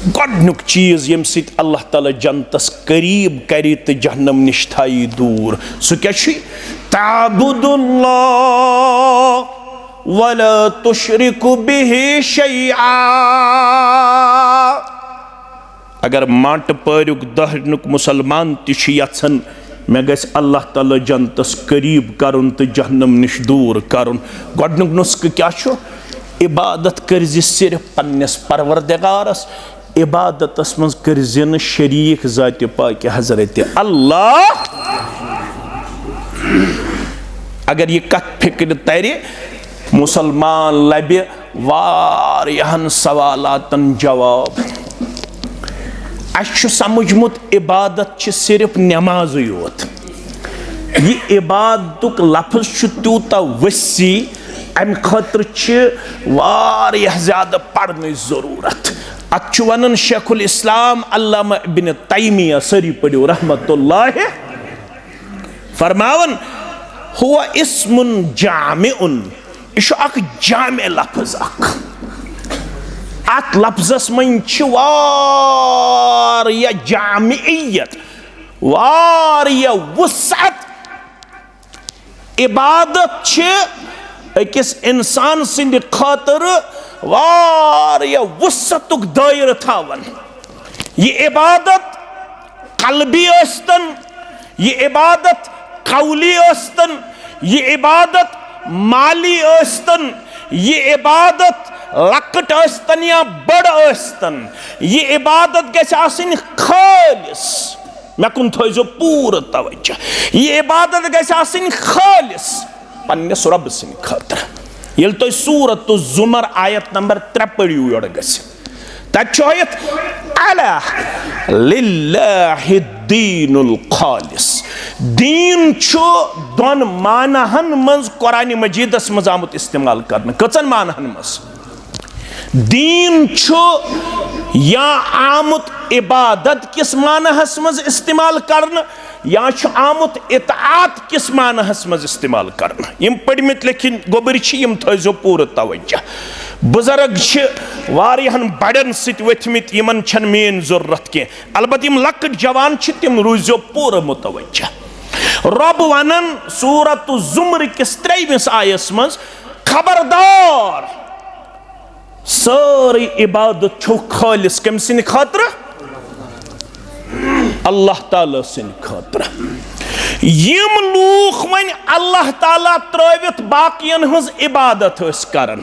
गोडनुक चीज यम सित अल्लाह ताला जन्नतस करीब करी तो जहन्नम निश थाई दूर सु क्या छी ताबुदुल्लाह वला तुशरिकु बिही शैआ। अगर माट परुक दहनुक मुसलमान तिश यछन मे गस अल्लाह ताला जन्नतस करीब करन तो जहन्नम निश दूर करन गोडनुक नुस्ख क्या छु इबादत कर सिर्फ पन्नस परवरदिगारस इबादतस मज कर शरीक ज़ात पाक हजरत अल्लाह। अगर ये कथ फिक्र तरे मुसलमान लबे वारियाहन सवालातन जवाब। अश समझमुत इबादत सिर्फ नमाज योत ये इबादतुक लफ्ज तूता वसी अम खतर वारियाह ज़्यादा पढ़ने ज़रूरत। अत वन शेखुल इस्लाम अल्लामा इब्न तैमिया सरी पढ़ो रहमतुल्लाह फरमावन हुवा इस्मुन जामिउन इश अख जामे लफ्ज अख अत लफ्जस मन वारिया जामियत वारिया वसअत। इबादत अकिस इंसान सिंद खातर वारिया वसअतुक दायर थावन। ये इबादत कल्बी अस्तन ये इबादत कौली अस्तन ये इबादत माली अस्तन ये इबादत लकट अस्तन या बड़ अस्तन ये इबादत गछ आसिन खालिस मे कुन थो पूर तवज्जो ये इबादत गछ आसिन खालिस पन्नस रब सिन खातर। येल तो सूरत जुमर आयत नंबर 3 पढ़ियो योड़ गछ तछोयत अला लिल्लाहि दीनुल खालिस दीन छु दोन मानहन मज कुरान मजीदस मज आमुत इस्तेमाल करने कचन मानहन मज दीन छु या आमुत इबादत किस मानहस मज इस्तेमाल करने या छु आमुत इताअत किस मानहस मज इस्तेमाल करने। यम पढ़मित लेकिन गोबर यम थो पूर तवज्जो बुजुर्ग वारियाहन बड़न सित वथमित यमन छन मेन जरूरत के अलबत यम लकट जवान तिम रूजो पूर मुतवज्जो। रब वनन सूरत जुमर किस 23 आयस मज खबरदार सारी इबादत छो खालिस कम सिन खातर अल्लाह ताला सिन खातर। यम लूख वन अल्लाह ताला त्रवित बाकियन हज इबादत करन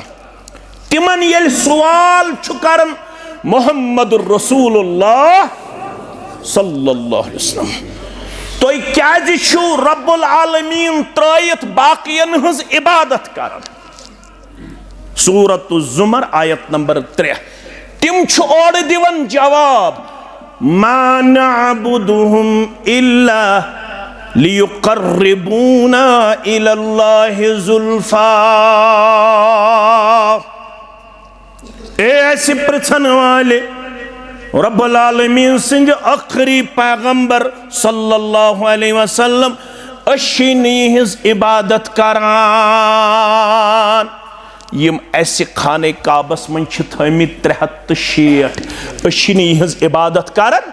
तिमन येल सवाल छु करन मुहम्मदुर रसूलुल्लाह सल्लल्लाहु अलैहि वसल्लम तो क्या छु रब्बुल आलमीन त्रवित बाकियन हज इबादत करन। सूरत जुमर आयत नंबर 3 तिम छु और दिवन जवाब मा नअबुदुहुम इल्ला लियुकर्रिबूना इलल्लाहि ज़ुल्फा। ऐसे प्रश्न वाले रब्बुल आलमीन सिंह आखिरी पैगंबर सल्लल्लाहु अलैहि वसल्लम अशिनी हिज इबादत करान यम ऐसे खाने काबस मन थमित 360 अशिनी हिज इबादत करन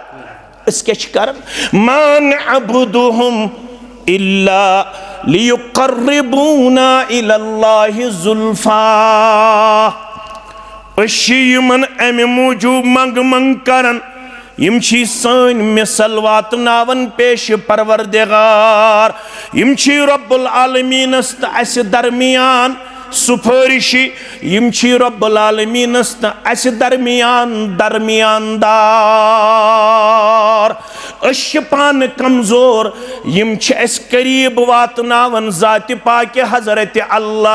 इसके करन मान अबुदुहुम इल्ला लियुकर्रिबूना इलल्लाहि ज़ुल्फा। अशियमन अमे मूजूब मंग मंग करन यम छी सन मिसल वातनावन पेश परवरदिगार यम छी रब्बुल आलमीनस त अस दरमियान सुफरिशी यम छी रब्बुल आलमीनस त अस दरमियान दरमियानदार अश पान कमजोर यम छ अस करीब वातनावन ज़ात पाक हजरत अल्लाह।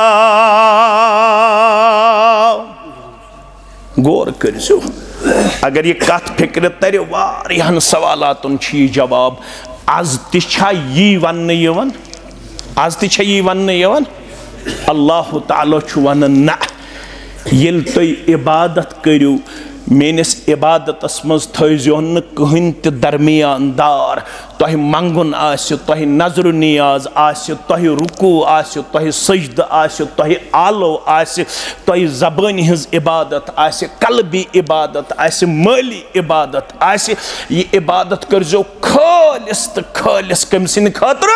गौर करो अगर ये कथ फिक्र तर वारियाहन सवालातन छी जवाब आज तिछा यी वन्न यवन आज तिछा यी वन्न यवन अल्लाह ताला छु वनन ना येल तोय इबादत करियो मेनिस इबादतस मज थो न कहीं त दरमियानदार तह मंगुन आसि तह नजर नियाज आसि तह रुकू आसि तह सजद आसि तह आलो आसि तह ज़बानी हज इबादत आसि कल्बी इबादत आसि माली इबादत आसि ये इबादत करजो खालिस तो खालिस कम सिन खातिर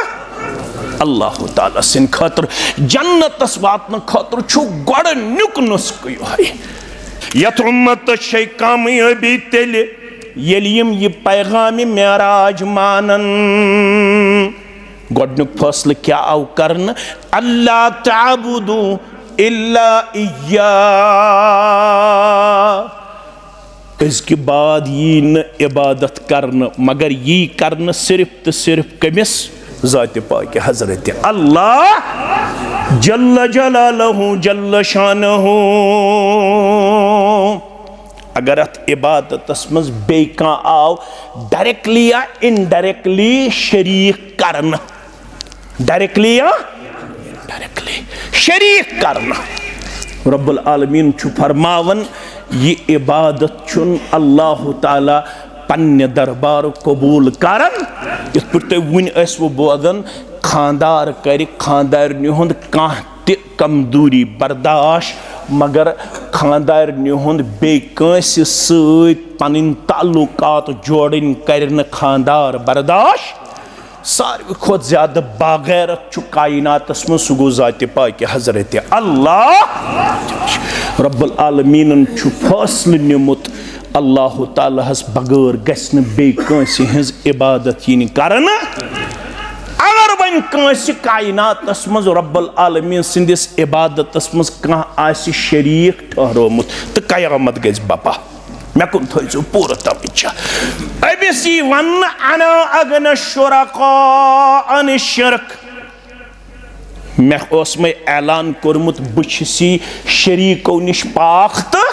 अल्लाह ताला सिन खातिर जन्नतस वातन खातिर छु गोडनुक नुस्ख यही यथ उम्मत शे कामयाबी तेल यलिम ये पैगाम मेराज मानन गोडनुक फैसला क्या आव करन अल्लाह ताबुदु इल्ला इय्या इसके बाद ये न इबादत करन मगर ये करन सिर्फ तो सिर्फ कमिस ज़ात पाक हज़रत अल्लाह जल्ल जलालहू जल्ल शानहू अगर अत इबादतस मज बे आव डायरेक्टली या इनडायरेक्टली शरीक करना डायरेक्टली या डायरेक्टली शरीक करना रब्बुल आलमीन छु फरमावन ये इबादत चुन अल्लाह ताला पन्ने दरबार कबूल करन इस पे वन वो बोदन खानदार कर खानदारनि हुंद काह ते कमजोरी बर्दाश्त मगर खानदारनि हुंद बे कांसि सत पन ताल्लुकात जोड़न कर खानदार बर्दाश्त सारे खुद ज्यादा बागैरत छु कायनातस में सह गो ज़ात पाक हज़रत अल्लाह रब्बुल आलमीन छु फैसला निमुत अल्लाह ताला हस बगैर गस्न बे कांसि हज इबादत यिन करन अगर वन कांसि कायनातस मज रब्बुल आलमीन सिंदिस इबादतस मज कह आसि शरीक ठहरोमुत तो कयामत गज बपा मे कुन थो पूरा तवज्जो अबिस यी वन अना अगन शुरका अन शिरक मे मे ऐलान कोरमुत बी शरीको निश पाक तो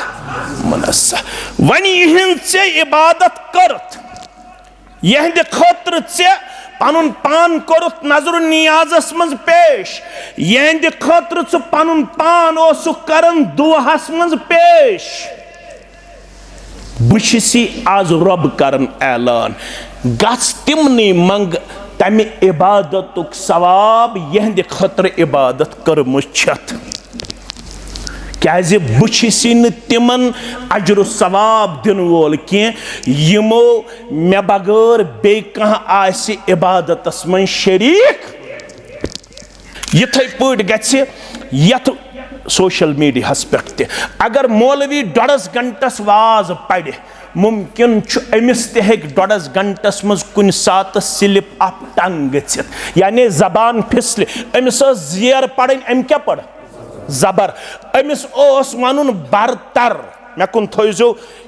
मनसा वन यहन चे इबादत करत यहंद खतर चे पनुन पान कोरुत नजर नियाजस मज पेश यहंद खतर च पनुन पान ओसु करन दुआहस मज पेश बी आज रब करन ऐलान गस तिमनी मंग तमि इबादतुक सवाब यहंद खतर इबादत करमुत छत क्या बी न तिमन अजर सवाब दिन वोल किमो मे बगैर बे कह आसि इबादतस मन शरीक यथे पट गि यथ सोशल मीडिया पे अगर मौलवी 1.5 घंटस वाज पढ़ मुमकिन अमिस तोड़स घंटस मज कुन सात स्लिप अप टंग गथित यानी जबान फिसले अमिस जेर पढ़ अम क्या पढ़ जबर अमिस वन बरतर मे कुन थो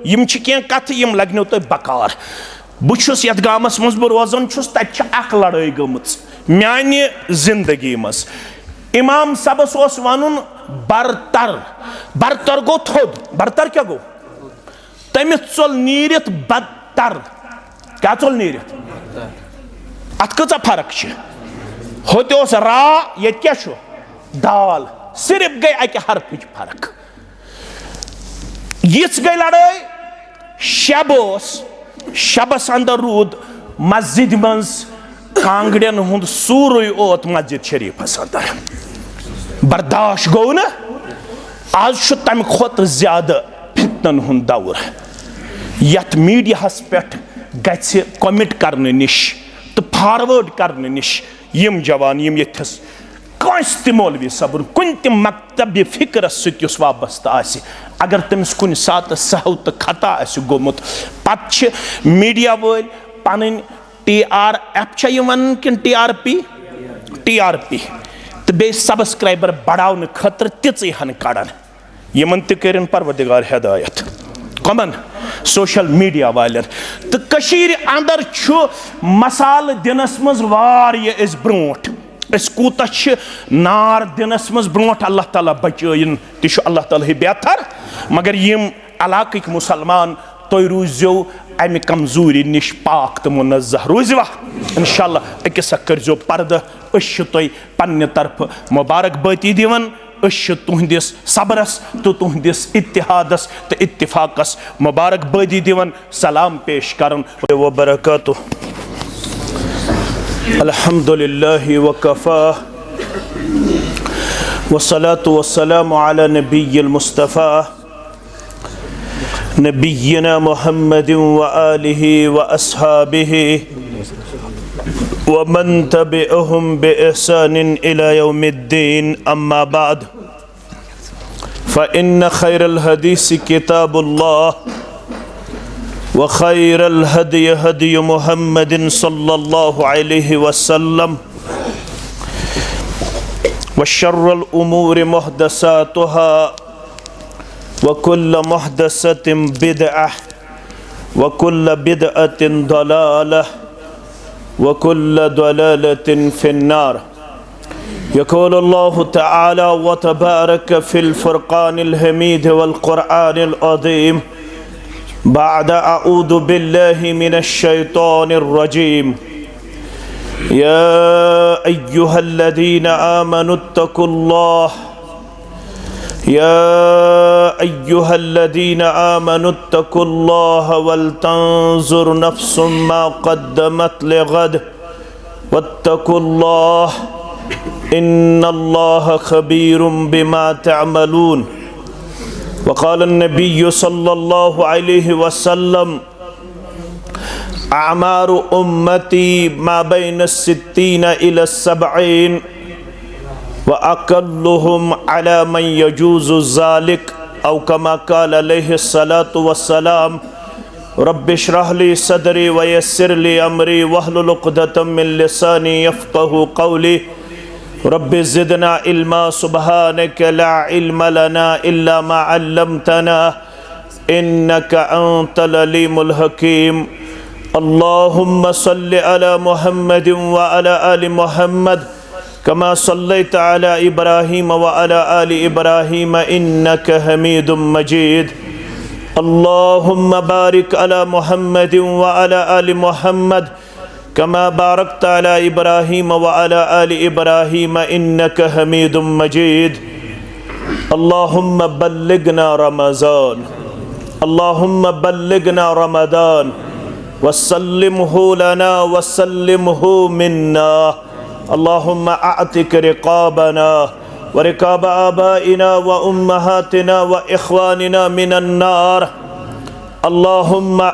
यम कथ यम लगनो तुम बकार बहुत ये गामस मज बह रोजान तक लड़ाई गमच मान्य जिंदगी मज इमाम सबस वन बरतर बरतर गो थोद बरतर क्या गो तमिस चल नीरित बदतर क्या चल नीरित अत कचा फर्क होते रा ये क्या दाल सिर्फ गई अक हरफच फर्क यिस गई लड़ाई शब शबस अंदर रूद मस्जिद मज कांगड़न हुंद सूर ओत मस्जिद शरीफस अंदर बर्दाश्त गो न आज तम खुद ज्यादा फितनन हुंद दौर यथ मीडिया पे गि कमिट करने निश तो फॉरवर्ड करने निश यम जवान यम यथस कंस त मौलवी सबन कुन त मकतब फिक्रस सत वाबस्त आसि अगर तमिस कुन सात सहव तो खता आसि गोमुत पत मीडिया वल पन TRF वन कि TRP तो बे सब्सक्राइबर बढ़ाने खतर तिहन कड़न यमन तन परवरदिगार हिदायत कमन सोशल मीडिया वालन तो कशीर अंदर छु मसाल दिनस मज वारिया ब्रोट कूता नार दिनस मज ब्रोट अल्लाह ताला बचन तह अल्लाह ताला बेहतर मगर यम इलाक मुसलमान तुम रूजो अमि कमजोरी निश पाक तो मुनज़्ज़ह रूजवा इंशाअल्लाह अकिस करजो पर्द तुम पन्ने तरफ मुबारकबादी दिवन तुहदिस सबरस तो तुहदिस इत्तिहादस तो इत्तिफाकस मुबारकबादी दिवन सलाम पेश करन व बरकातुहू। अल्हम्दुलिल्लाहि व कफ़ा वस्सलातु वस्सलामु अला नबिय्यिल मुस्तफ़ा नबिय्यिना मुहम्मदिन व आलिहि व अस्हाबिहि व मन तबिअहुम बिइहसानिन इला यौमिद्दीन अम्मा बाद फ़इन्न खैरल हदीसी किताबुल्लाह व खैरल हदी हदी मुहम्मदिन सल्लल्लाहु अलैहि वसल्लम व शर्रल उमूरि मुहदसातुहा व कुल्ल मुहदसतिन बिदअह व कुल्ल बिदअतिन दलालह व कुल्ल दलालतिन फिन्नार। यक़ूल अल्लाहु तआला व तबारक फ़िल फ़ुरक़ानिल हमीद वल क़ुरआनिल अज़ीम बाद अऊज़ु बिल्लाहि मिनश शैतानिर रजीम। या अय्युहल्लज़ीना आमनुत्तक़ुल्लाह या अय्युहल्लज़ीना आमनुत्तक़ुल्लाह वल तंज़ुर नफ़्सुम मा क़द्दमत लिग़द वत्तक़ुल्लाह इन्नल्लाह ख़बीरुम बिमा तअमलून। वक़ाल नबिय्यु सल्लल्लाहु अलैहि वसल्लम अमारु उम्मती मा बैन सित्तीन इला सबईन व अक़ल्लुहुम अला मन यजूज़ु ज़ालिक औ कमा क़ाल अलैहि सलातु वस्सलाम रब्बि इश्रह ली सदरी व यस्सिर ली अमरी वहलुल उक़दतम मिन लिसानी यफ़क़हू क़ौली रब्बि ज़िदना इल्मा सुब्हानक ला इल्म लना इल्ला मा अल्लमतना इन्नका अंतल अलीमुल हकीम। अल्लाहुम्मा सल्लि अला मुहम्मदिन व अला आलि मुहम्मद कमा सल्लैता अला इब्राहीम व अला आलि इब्राहीम इन्नका हमीदुम मजीद। अल्लाहुम्मा बारिक अला मुहम्मदिन व अला आलि मुहम्मद कमा बारकता अला इब्राहीम व अला आलि इब्राहीम इन्नका हमीदुम मजीद। अल्लाहुम्मा बल्लिगना रमज़ान अल्लाहुम्मा बल्लिगना रमज़ान वसल्लिमहु लना वसल्लिमहु मिन्ना। अल्लाहुम्मा अअतिक रिक़ाबना व रिक़ाब आबाइना व उम्महातिना व इख़वानिना मिनन नार। अल्लाहुम्मा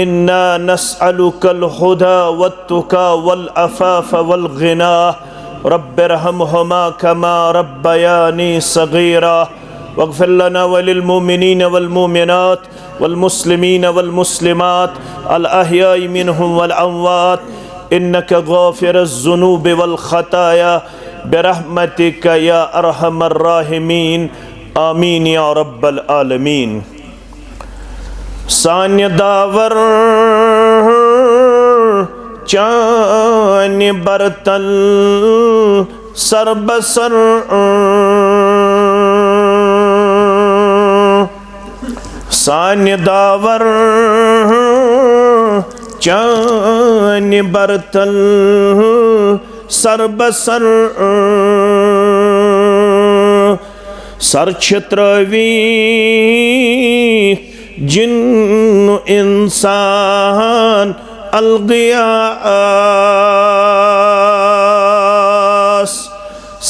इन्ना नस्अलुकल हुदा वत्तुका वल अफ़ाफ़ वल ग़िना रब्बिरहमहुमा कमा रब्बयानी सग़ीरा वग़फ़िर लना वलिल मुमिनीन वल मुमिनात वल मुस्लिमीन वल मुस्लिमात अल अहयाई मिनहुम वल अमवात इन्नका गाफ़िरुज़ ज़ुनूबि वल ख़ताया बिरहमतिका या अरहमर राहिमीन आमीन या रब्बल आलमीन। सान्य दावर चान्य बरतल सरबसर सान्य दावर चान्य बरतल सरबसर सरछत्रवी जिन्न इंसान अलगियास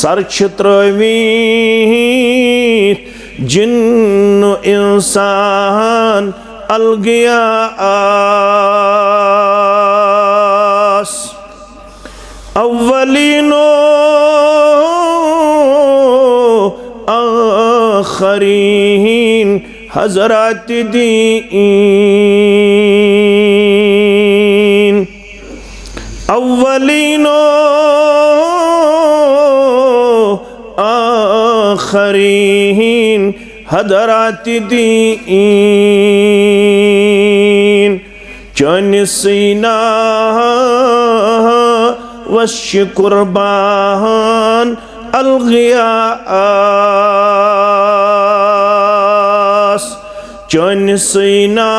सरछत्रवी जिन्न इंसान अलगियास अव्वलीनो आखरीन हज़रात दीन अव्वलीनो आखरीन हज़रात दीन चन सीना वश कुर्बान अलगियास चन सीना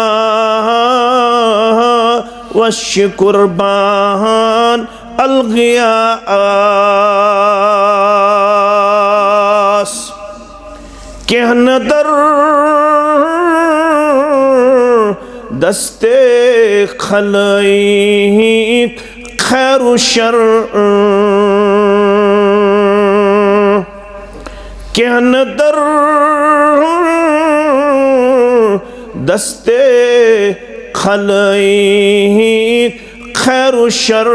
वश कुर्बान अलगियास कह नदर दस्ते खलाई खैर शर कह नदर दस्ते खलाई खैर शर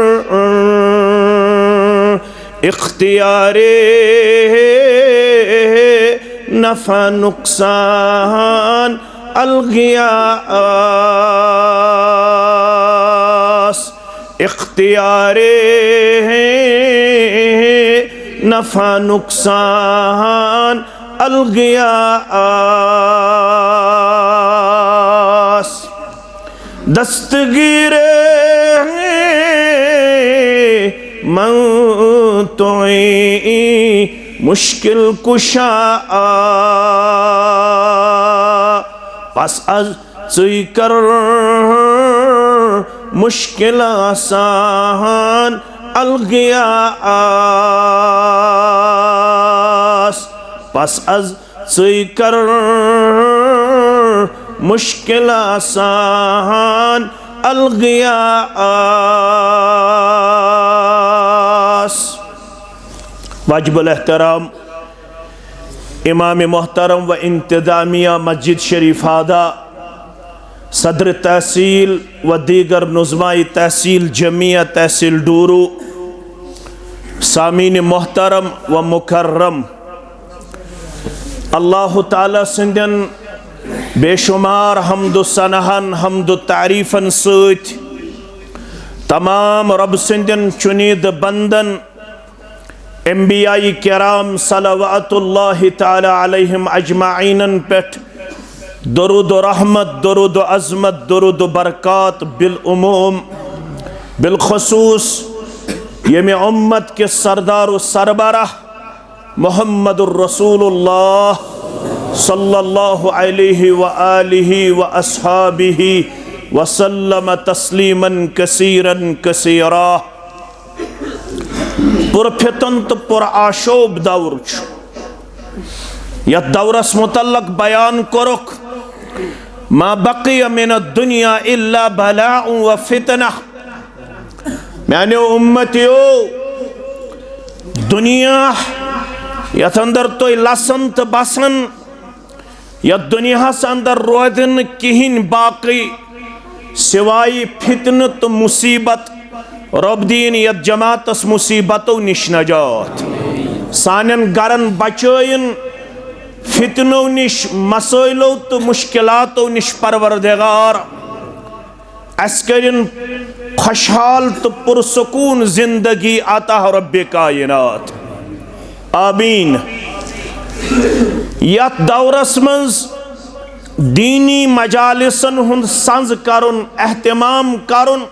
इख्तियारे नफा नुकसान अलगियास इख्तियारे नफा नुकसान अलगियास दस्तगीरे मन तोई मुश्किल कुशा पस अज चुई कर मुश्किल आसान अलगियास पस अज चुई कर मुश्किल आसान अलगियास। वाजिबुल एहतराम इमाम मोहतरम व इंतजामिया मस्जिद शरीफादा सदर तहसील व दीगर नुज़माई तहसील जमिया तहसील डूरू सामीन मोहतरम व मुकर्रम अल्लाह ताला सिंदन बेशुमार हम्दु सनहन हम्दु तारीफन सत तमाम रब सिंदन चुनीद बंदन अंबियाई किराम सलवातुल्लाहि ताला अलैहिम अजमाइनन पेट दरूद रहमत दरूद अज़मत दरूद बरक़ात बिल उमूम बिल खुसूस यमी उम्मत के सरदार सरबराह मुहम्मदुर रसूलुल्लाह सल्लल्लाहु अलैहि व आलिहि व अस्हाबिहि व सल्लम तस्लीमन कसीरन कसीरा। पुरफितन तो पुर आशोब दौर यथ दौरस मुतल्लक बयान करुक मा बक़िय मिन दुनिया इल्ला बलाउ व फितना। मैंने उम्मतियो दुनिया यथ अंदर तो लसन तो बसन यथ दुनिया अंदर रोदन किहिन बाकी सिवाय फितन तो मुसीबत रब दीन यथ जमातस मुसीबतों निश नजात सानन गरन बचयन फितनों निश मसइलों तो मुश्किलातों निश परवरदिगार अस्करिन खुशहाल तो पुरसकून जिंदगी आता रब्बे कायनात आमीन। यथ दौरस मंज दीनी मजालिसन हुंद संज करुन एहतमाम करुन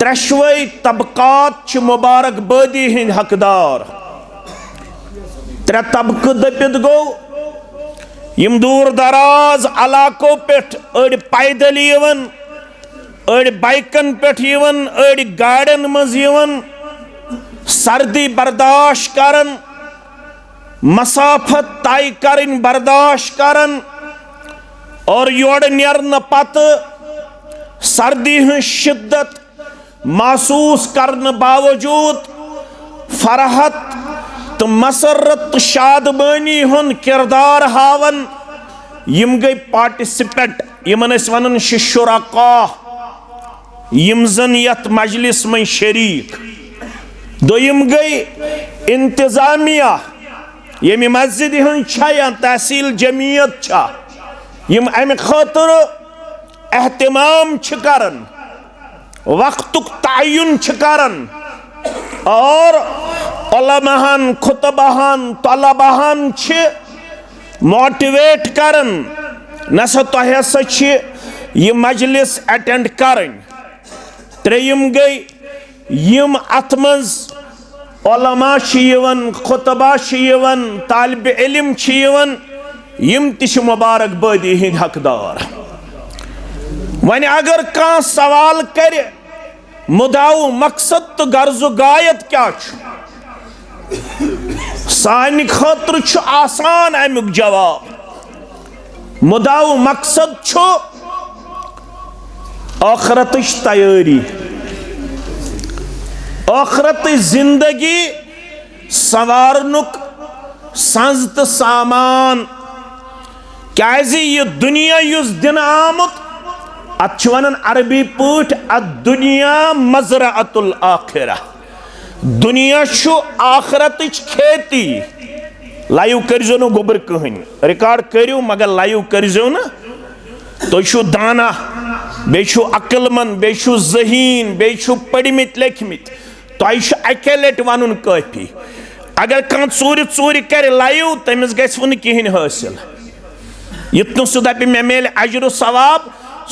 त्रेशवई तबकात मुबारक बदी हिंद हकदार त्रे तबक दपित गो यम दूर दराज इलाकों पेट अड़ पैदल यवन अड़ बाइकन पेट यवन अड़ गाड़न मज यवन सर्दी बर्दाश्त करन मसाफत तय करन बर्दाश्त करन और योड़ नेरन पत सर्दी हं शिद्दत महसूस करने बावजूद फरहत तो मसरत शादबानी हुन किरदार हावन यम गई पार्टिसिपेंट यमन वन शुरका यम जन यथ मजलिस में शरीक। दोयम गई इंतजामिया यमि मस्जिद हन या तहसील जमीयत यम अमि खातिर एहतमाम करन वक्तुक तयन करन और उलमाहन खुतबाहन तलबाहन मोटिवेट करन नसा तह हसा यह मजलिस अटेंड करन। त्रेयम गई यम अत मज उलमा खुतबा तालिब इल्म यम तिश मुबारक बदी हिंद हकदार। वन अगर कह सवाल कर सानि खतर छु आसान अमुक जवाब मुदाव मकसद छु आखरतच तैयारी आखरत जिंदगी सवारनुक संज तो सामान क्याजि यह दुनिया युस दिन आमुत अत वन अरबी पठ दुनिया मजराअतुल आखिरा दुनिया छु आखरतच खेती लाइव करजो न गोबर कहन रिकॉर्ड करियो मगर लाइव करजो न तो छु दाना बेछु अक्लमंद बेछु जहीन बेछु पढ़मित लेखमित तो अके लट वन काफी अगर कह चोरी कर लाइव तमिस गन कहें हासिल युत सह दप मे मिल अजर सवाब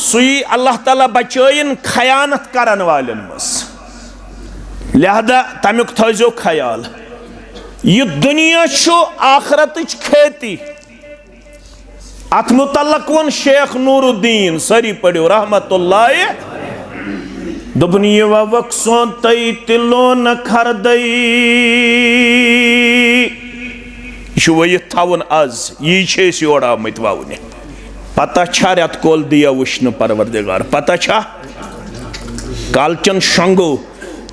सुई अल्लाह ताला बचन खयानत करन वालन मस लिहाजा तमुक थो ख्याल यह दुनिया छु आखरतच खेती अत मुतल्लक वन शेख नूरुद्दीन सरी पढ़ो रहमतुल्लाह दोपन ये वक सोत तिलो न खरदई यह थवन आज ये योर आमत ववने पता छा रेत कोल दिया वुश्न परवरदिगार पता छा कालचन शंगो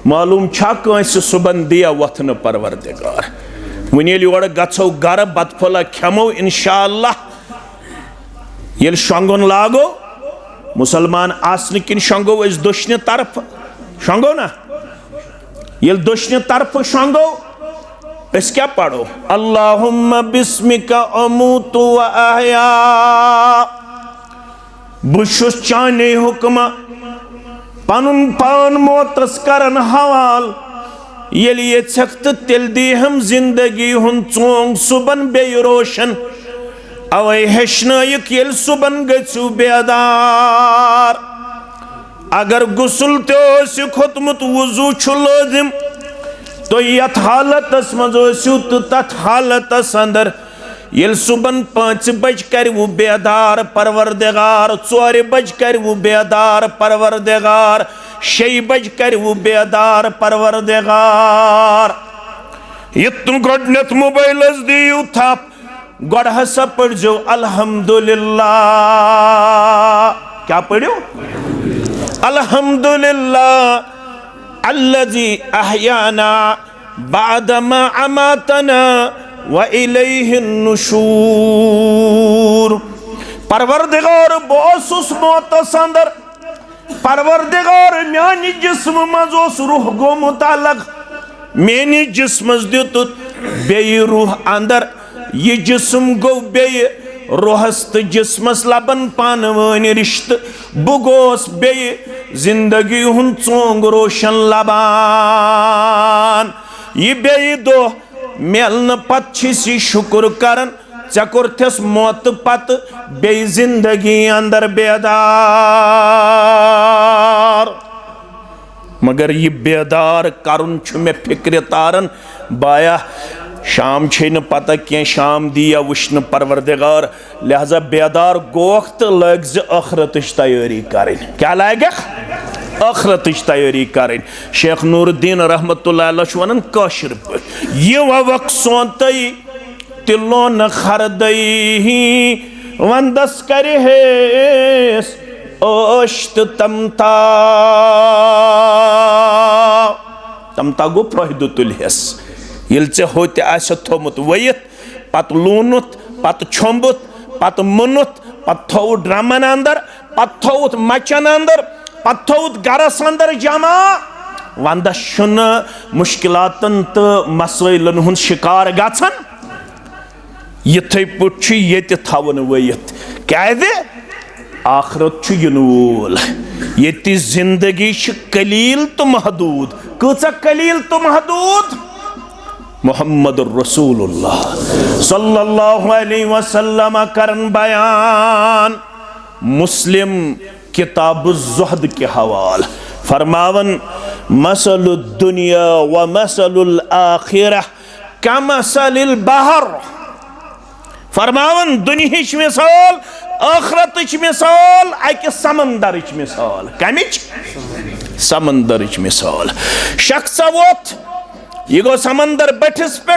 मालूम छा कंस सुबन दिया वथन परवरदिगार वन योर गो गर बतफला खेमो इंशाअल्लाह ये शंगुन लागो मुसलमान आसन किन शंगो अस दुश्न तरफ शंगो ना ये दुश्न तरफ शंगो अस क्या पढ़ो अल्लाहुम्मा बिस्मिका अमूतु व अहया बुशुस चाने हुक्म पनुन पान मोतस करन हवाल येली ये छक्त तिल दी हम जिंदगी हुन चोंग सुबन बे रोशन अवै हेशनायक येल सुबन गचु बेदार अगर गुसल तो खोतमुत वजू छु लाजिम तो यथ हालतस मजो तो तथ हालतस अंदर येल सुबन 5 बज कर वो बेदार परवरदिगार 4 बज कर वो बेदार परवरदिगार 6 बज कर वो बेदार परवरदिगार यत्न गोडनेथ मोबाइलस दियु थप गोड हसा पढ़ो अल्हम्दुलिल्लाह क्या पढ़ो अल्हम्दुलिल्लाह अल्लज़ी अहयाना बादमा अमातना व इलैहिन नुशूर परवरदिगार बोसुस मोतस अंदर परवरदिगार म्यानि जिस्म मज रूह गो मुतालक मेनि जिस्म दित बेयि रूह अंदर ये जिस्म गो बे रूहस तो जिस्मस लबन पान वन रिश्त बुगोस बे जिंदगी हुन चोंग रोशन लबान ये बे दो मेलन पत सी शुक्र करन चकुरथस मौत पत बे जिंदगी अंदर बेदार मगर ये बेदार करुन मे फिक्र तारन बाया शाम छे न पता क्या शाम दिया वुश्न परवरदिगार लिहाजा बेदार गोख तो लग आखरतच तैयारी करें क्या लगे आखरतच तैयारी करें शेख नूरुद्दीन रहमतुल्लाह अलैह वन काशिर यह वक सोत तिलो न खरदई वंदस करे ओश्त तमता गो फायदो तुलहस ये होत थोमुत वयित पत लूनुत पत छोंबुत पत मुनुत पत थो ड्रमन अंदर पत थोत मचन अंदर पत थोत गरस अंदर जमा वंदस मुश्किलातन तो मसलन हुन शिकार गछन यथे पुट ये थवन वयित क्या आखरत युनूल ये जिंदगी कलील तो महदूद कचा कलील तो महदूद मोहम्मद रसूलुल्लाह सल्लल्लाहु अलैहि वसल्लम करन बयान मुस्लिम किताब ज़ुहद के हवाल फरमावन मसलुद दुनिया व मसलुल आखिरह कमसलिल बहर फरमावन दुनियाच मिसाल आखरतच मिसाल अकि समंदरच मिसाल कमिच समंदरच मिसाल शख्स वोत यह गो समंदर बठिस पे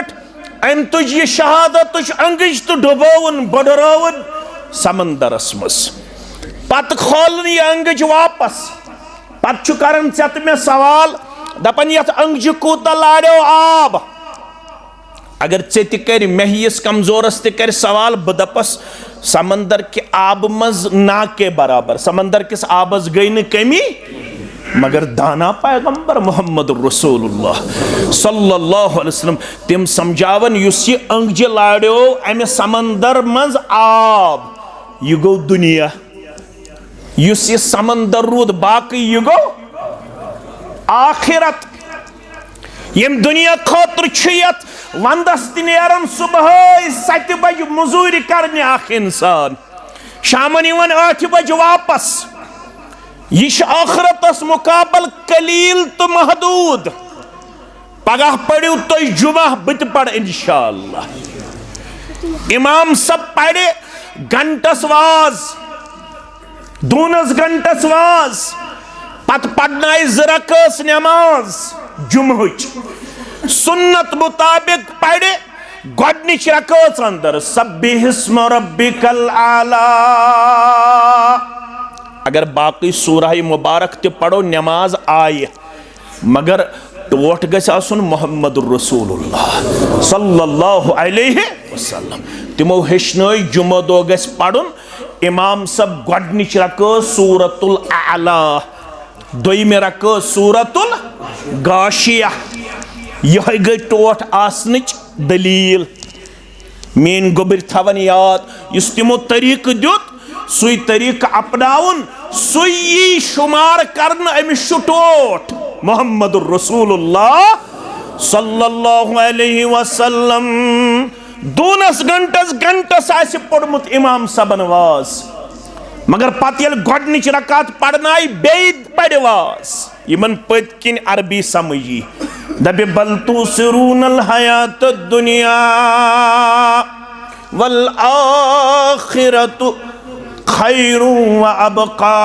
अम तुझ ये शहादत अंगज तो डुबोवन बडरावन समंदरस मस पत खोलन ये अंगज वापस पत करन चत में सवाल दपन यथ अंगज कूत लाड़ो आब अगर चे कर महिस कमजोरस कर सवाल बह दपस समंदर के आब मज ना के बराबर समंदर किस आबस गई न कमी मगर दाना पैगंबर मोहम्मद रसूलुल्लाह सल्लल्लाहु अलैहि वसल्लम तिम समझावन युस ये अंगज लाड़ो अमे समंदर मज आब यह गो दुनिया युस ये समंदर रूद बाकी यह गो आखिरत यम दुनिया खतर वंदस तन सुबह 7 बज मजूरी करने इंसान शामन 8 बज वापस यह आखरतस मुकाबल कलील तो महदूद पगह पढ़ू तुम जुमा बत पढ़ इंशाअल्लाह इमाम सब पढ़े घंटस वाज दूनस घंटस वाज पत पढ़नाय ज़रकस नमाज जुमहुच सुन्नत मुताबिक पढ़े गोडनिच रकअत अंदर सब्बिहिस्म रब्बिकल आला अगर बाकी सूरह मुबारक ते पढ़ो नमाज आय मगर टोट गस आसुन मोहम्मद रसूलुल्लाह सल्लल्लाहु अलैहि वसल्लम तिमो हेशनय जुमा दो गस पढ़ुन इमाम सब गोडनिच रकअत सूरतुल आला दोइमे रकअत सूरतुल गाशिया यह गई टोट आसनिच दलील मेन गोबर थवन याद इस तिमो तरीक दुत सुई तरीक अपनाउन सुई शुमार करन अमिश टोट मोहम्मद रसूलुल्लाह सल्लल्लाहु अलैहि वसल्लम दूनस घंटस आसि पढ़मुत इमाम सबन वाज मगर पत ये गोडनिच रकात पढ़नाय बेय पढ़वास यमन पत किन अरबी समझी दबे बल तुसिरूनल हयात दुनिया वल आखिरतु खैरु व अबका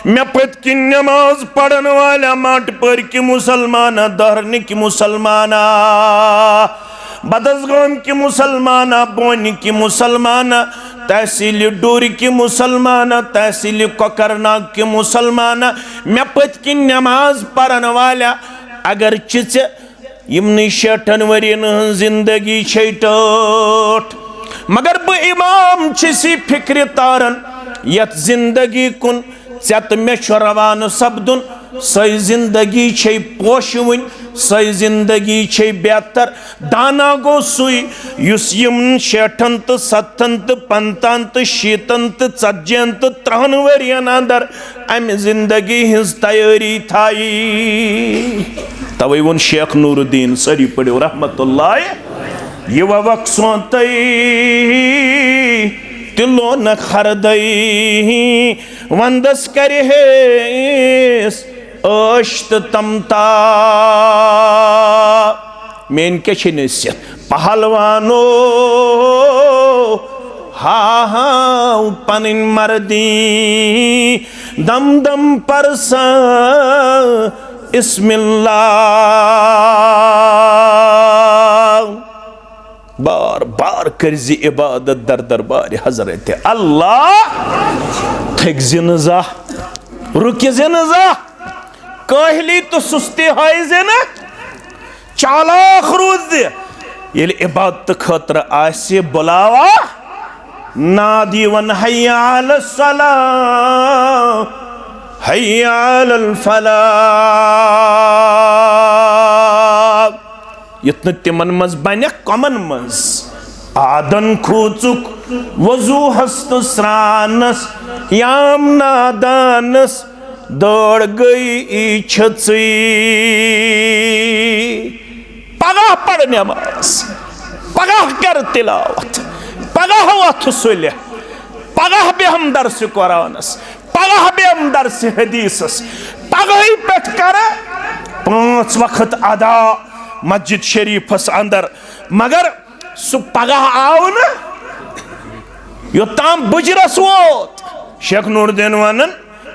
मैं पत किन नमाज पढ़न वाला माट पर की मुसलमाना दहरन की मुसलमाना बदसगाम की मुसलमाना बोनी की मुसलमाना तहसील डूर की मुसलमाना तहसील कोकरनाग की मुसलमाना मैं पत की नमाज पढ़न वाला अगर चिच यमन 60 वरियन जिंदगी छट मगर बह इमाम छिसी फिक्र तारन यत जिंदगी कुन चत मे रवान सपदुन सही जिंदगी छे पोशवन सही जिंदगी छे बेहतर दाना गो सुई युस यमन 60 तो 70 तो 50 तो 60 तो 40 तो 30 वरियन अंदर अम जिंदगी हिज तैयारी थाई तवे वोन शेख नूरुद्दीन सरी पढ़ो रहमतुल्लाह ये वक्त सोतई तिलो न खरदई वंदस करे अश्त तमता मेन के नसीहत पहलवानो हा हा पनिन मर्दी दम दम परस इस्मिल्लाह बार बार कर्जी इबादत दर दरबार हजरत अल्लाह थक जिनजा रुक जिनजा कहली तो सुस्ती हाय जना चालाक रूज ये इबादत खतर आसे बुलावा नादी वन हय्या अलस सलाह हय्या अलल फलाह यत्न तिमन मज बने कमन मज आदन खूचुक वजू हस्त स्रानस याम नादानस दौड़ गई छची पगह पढ़ नमाज पगह कर तिलावत पगह वथ सुलह पगह बेहम दर्स कुरानस पगह बेहम दर्स हदीसस पगह पे कर 5 वक्त अदा मस्जिद शरीफस अंदर मगर सु पगह आव न योताम बुजरस वोत शेख नूरुद्दीन वनन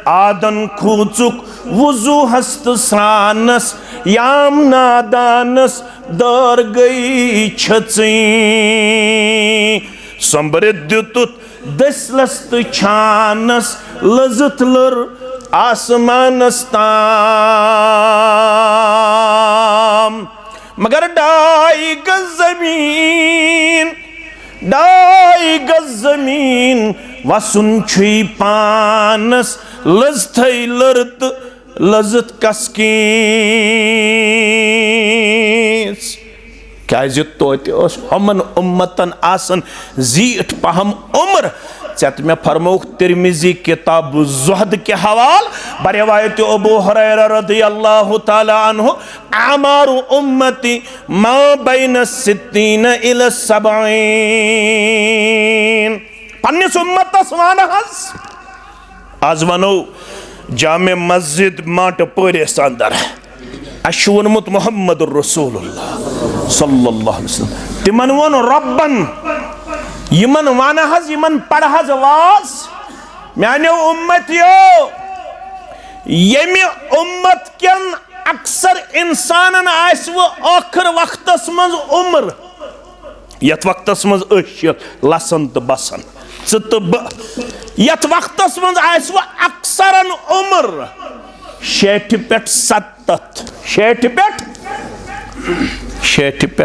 आदन खूचुक वुजू हस्त स्रानस याम नादानस दर गई छचई संबरित दितुत दसलस तो छानस लजत लर आसमानस ताम मगर डाई गज जमीन वसुन छुई पानस लज थई लरत लजत कसकीस क्या हमन उम्मतन आसन जीठ पहम उम्र चत में फरमोख तिरमिजी किताब ज़ुहद के हवाल बरिवायत अबू हुरैरा रज़ियल्लाहु ताला अन्हु आमारु उम्मती मा बैन सित्तीन इला सबईन पन्निस उम्मतस वानहस आज वनो जामे मस्जिद माट परिस अंदर अशवनमुत मोहम्मद रसूलुल्लाह सल्लल्लाहु अलैहि वसल्लम तिमन वन रब्बन यमन वानहज यमन पढ़हज वाज म्यानो उम्मतियो यमि उम्मत केन अक्सर इंसानन आसव आखिर वक्तस मज उम्र यत वक्तस मज लसन तो बसन तो यत वक्तस मज आसव अक्सरन उम्र 60 पेट 70 पेट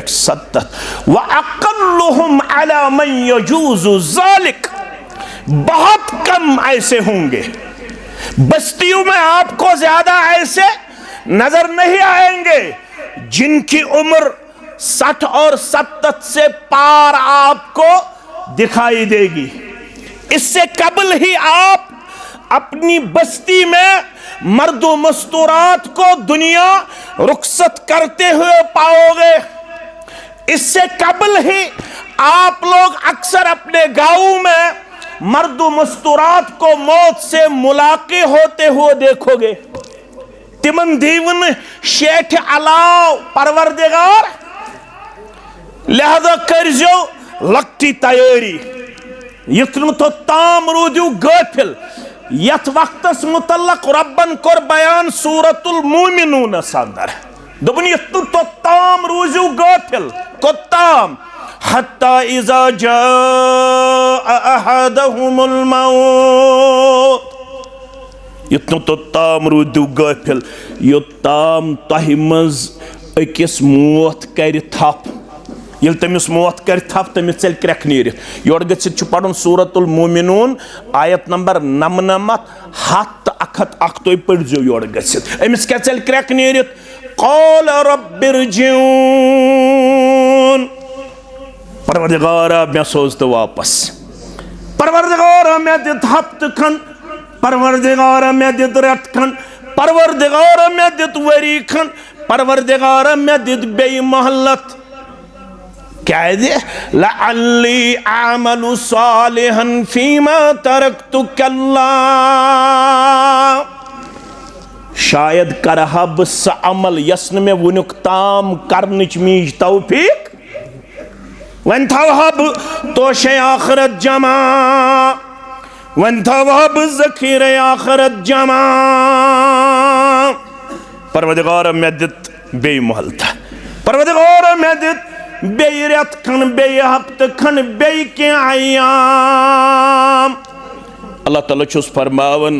70 व अक़ल्लुहुम अला मन यजूज़ु ज़ालिक बहुत कम ऐसे होंगे बस्तियों में आपको ज्यादा ऐसे नजर नहीं आएंगे जिनकी उम्र 60 और 70 से पार आपको दिखाई देगी। इससे कबल ही आप अपनी बस्ती में मर्दो मस्तूरात को दुनिया रुखसत करते हुए पाओगे। इससे कबल ही आप लोग अक्सर अपने गाँव में मर्दो मस्तूरात को मौत से मुलाके होते हुए देखोगे। तिमन दीवन शेठ अलाव परवरदिगार लिहाजा करजो लक्टी तैयारी यत्न तो ताम रूदू गाफिल यथ वक्तस मुतल्लक रब्बन कोर बयान सूरतुल मोमिनून अंदर दोपन यत्न तो ताम रूजू गाफिल कोताम हत्ता इज़ा जाअ अहदहुमुल मौत यत्न तो ताम रूदू गाफिल योताम तहि मज अकिस मौत कर थप ये तमिस मौत कर थप तमिस चल क्रैक नीर योर गच्छित पढ़ुन सूरतुल मोमिनून आयत नंबर 99 7 1 तुम पढ़ो योर गच्छित अमिस क्या चल क्रैक नीर क़ाल रब्बिरजिऊन परवरदिगारा मैं सोच तो वापस परवरदिगारा मैं दित हफ्त खन परवरदिगारा मैं दित रत खन परवरदिगारा मैं दित वरी खन परवरदिगारा मैं दित बेई मोहल्लत क्या है दे लअल्ली आमलु सालिहन फीमा तरक्तु कल्ला शायद करहब स अमल यस्न में वुनुक ताम करनिच मीज तौफीक वन थवहब तोशे आखिरत जमा वन थवहब ज़खीर आखिरत जमा परवरदिगार में दित बे मोहल्ता परवरदिगार में दित बेई रत खन बेई हफ्त खन बेई के अय्याम अल्लाह ताला छुस फरमावन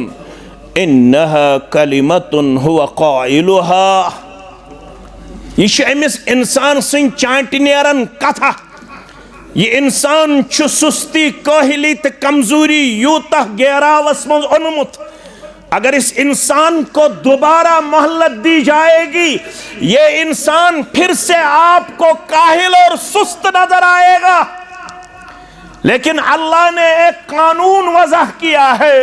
इन्नहा कलिमतुन हुवा क़ाइलुहा ये अमिस इंसान सिंह चांटि नेरन कथा ये इंसान छु सुस्ती काहिली तो कमजोरी यूता गहरावस मज ओनमुत अगर इस इंसान को दोबारा मोहलत दी जाएगी ये इंसान फिर से आपको काहिल और सुस्त नजर आएगा। लेकिन अल्लाह ने एक कानून वज़ह किया है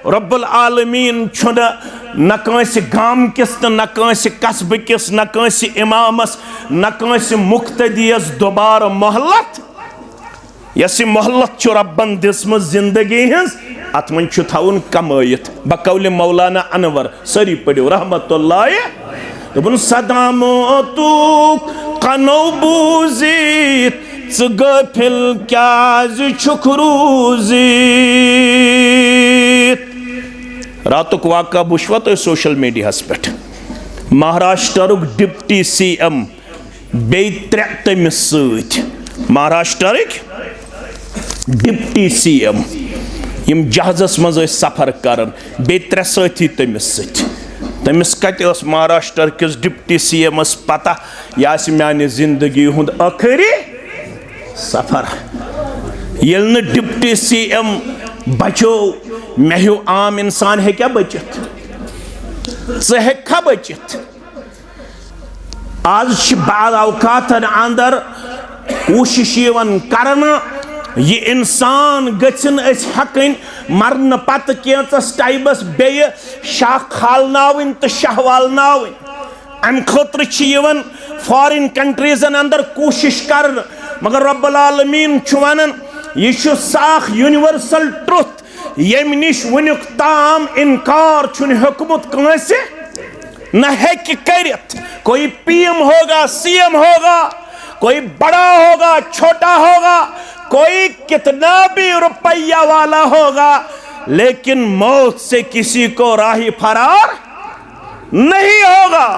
रब्बुल आलमीन छुन न कंस गाम किस न कंस कस्ब किस न कंस इमामस न कंस मुक्तदियस दोबारा मोहलत यस मोहलत रब्बन दिसम जिंदगी हज अत मन थवन कमायत बकौल मौलाना अनवर सरी पढ़ो रहमतुल्लाह दोपन सदामतु कनो बूजित च गफिल क्या छुक रूजित रातुक वाक़ा बुशवा तो सोशल मीडिया पे महाराष्ट्र डिप्टी CM बे त्रे तमिस सत महाराष्ट्र डिप्टी CM यम जहाज़स मज सफ़र कर बे त्रे साथी तमिस तमिस कत महाराष्ट्र किस डिप्टी CM पता यह माने जिंदगी हुंद आखिरी सफ़र येल न डिप्टी CM बचो मे हूँ आम इंसान है क्या बचित ज़ा बचित आज बाद अवकात अंदर कोशिश करना ये इंसान गन हकन मरन पत कैंस टाइमस बे शाह खालनावन तो शाह वालनावन अम खतर फॉरेन कंट्रीजन अंदर कोशिश कर मगर रब्बुल आलमीन वन यह साख यूनिवर्सल ट्रुथ यम निश वनुक ताम इनकार हेकुमत कंसे न हेक करित कोई PM होगा CM होगा कोई बड़ा होगा छोटा होगा कोई कितना भी रुपया वाला होगा लेकिन मौत से किसी को राही फरार नहीं होगा।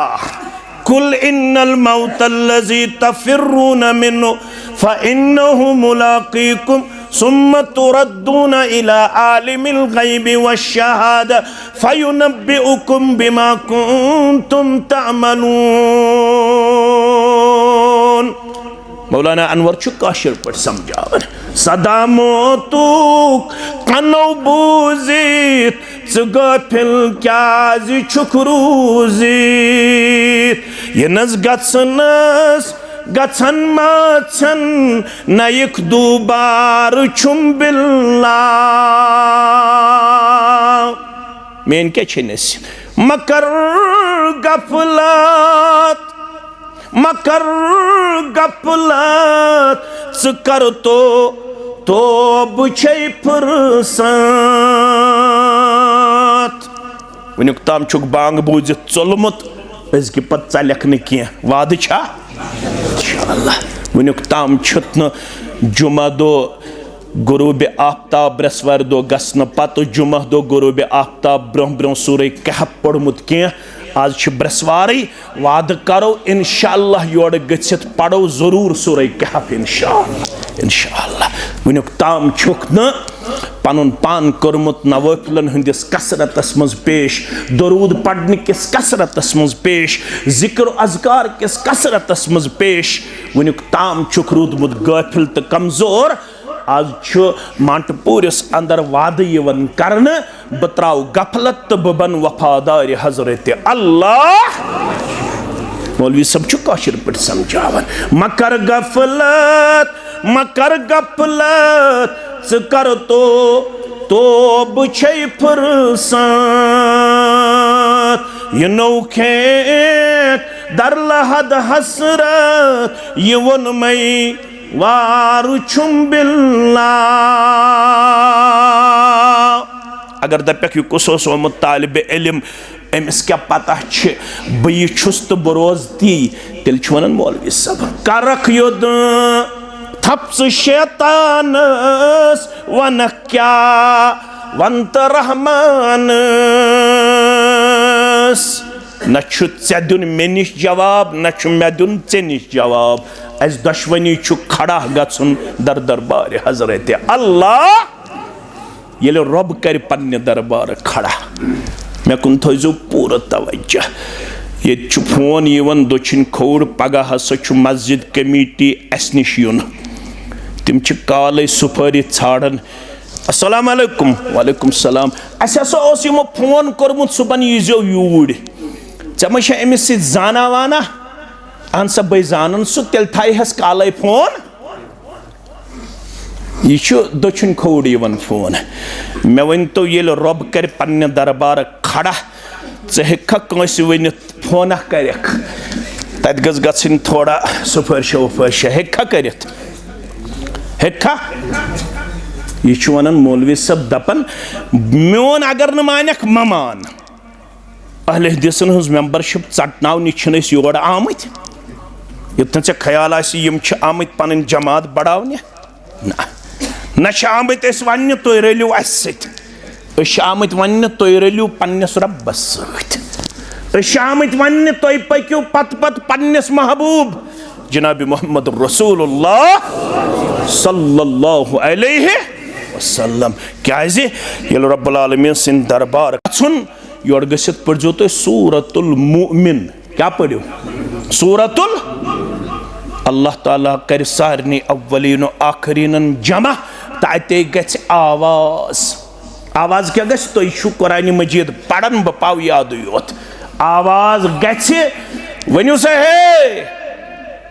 कुल इन्नल मौतल्लज़ी तफ़िर्रून मिन्हु फ़इन्नहु मुलाक़ीकुम सुम्मा तुरद्दूना इला आलिमिल ग़ैबि वश्शहादा फ़युनब्बिउकुम बिमा कुन्तुम तअमलून। मौलाना अनवर काशिर पर समझावन सदा मोतुक कनो बूजित गफिल क्याज छुकरूजित ये नज गत्सनस गत्सन माछन नयक दुबार छुम्बिल्ला मेन क्या छिनस मकर गफलत मकर गफलत कर तो बुछे फुर्सत वनुक ताम छुक बांग बूजित चोलमुत अजक पत चलक न कह वाद छा इंशाअल्लाह वनुक ताम छुत न जुमा दो गुरूब आफ्ताब ब्रसवार दो गसन पत जुमा दो गुरूब आफ्ताब ब्रोह ब्रोह सूरह कहफ पढ़मुत कह आज ब्रसवारी वाद करो इंशाअल्लाह योर गच्छित पढ़ो जरूर सूरह कहफ इंशाअल्लाह वनुक ताम छुक न पनुन पान कर्मुत नवाफिलन हंदिस कसरतस मज पेश दरूद पढ़ने किस कसरतस मज पेश जिक्र अज़कार किस कसरतस मज पेश वनुक ताम छुक रूदमुत गाफिल तो कमजोर आज मांटपूरिस अंदर वाद यवन करन बत्राव गफलत तो बन वफादार हजरत अल्लाह। मौलवी सब छु काशिर पर समझावन मकर गफलत कर तो बुछे फुर्सत ये नौखे दर लहद हसरत ये वन मई वारु छुम्बिल्ला अगर दपक कुछ तालिब इल्म अमिस क्या पता बह तो बरोज ती तेल वन मौलवी सब करक युद थप्स शैतानस वन क्या वंत रहमानस न ऐ दिन मे निश जवाब न मे दिन ऐ निश जवाब अस दशवनी खड़ा गन दर दरबार हजरत अल्लाह ये रब कर पन्ने दरबार खड़ा मे कुन थो पूरा तवज्जो ये फोन यवन दक्षिण खोड़ पगह हसा मस्जिद कमेटी अस निश यून तिम काल सुपारी छाड़न अस्सलाम वालेकुम वालेकुम सलाम अस हसा यमो फोन कोर्मुत सुबन यीजो यूर ऐ मा अमिस जाना वाना अहन सा बह जान सह तेल थस काल फोन यह दक्षिण खोड़ यवन फोन मे वन तो ये रब कर पन्ने दरबार खड़ा ऐ हेक्खा कंस वनित फोन कर तत गस गन थोड़ा सुफारिश वुफारिश हेक्खा करित हेक्खा यह वन मौलवी सब दपन मोन अगर न मानक मान अहले हदीसन हज मेंबरशिप चटनावनी योर आमत युतन ऐ ख्याल आमत पन जमात बढ़ावने न आमत वन तुम रलियो अस आमत वन तुम रलियो पन्नस रब्बस सत आमत वन तुम पक्यो पत पत पन्नस महबूब जनाब मोहम्मद रसूलुल्लाह सल्लल्लाहु अलैहि वसल्लम। क्याज़ येल रब्बुल आलमीन सिंद दरबार गछुन योर गसित पढ़जो तुम सूरतुल मुमिन। क्या पढ़ो? सूरतुल। अल्लाह ताला कर सारनी अव्वलीन आखरीन जमा तते गछ आवाज। आवाज क्या गछ? तुम छु कुरान मजीद पढ़न बह पाव याद योत आवाज गछ वनु सा हे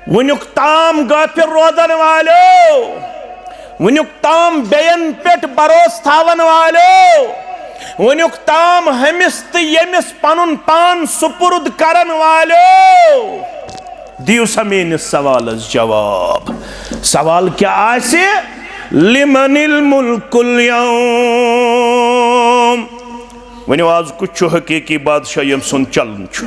वनुक ताम गाफिर रोदन वालो, वनुक ताम बेयन पेट भरोस थावन वालो, वनुक ताम हमिस तो यमिस पनुन पान सुपुर्द करन वालो, दियो समीनिस सवाल जवाब। सवाल क्या आसे? लिमनिल मुल्कुल यौम। वनु आज कुछ हकीकी बादशाह यम सुन चलन छु।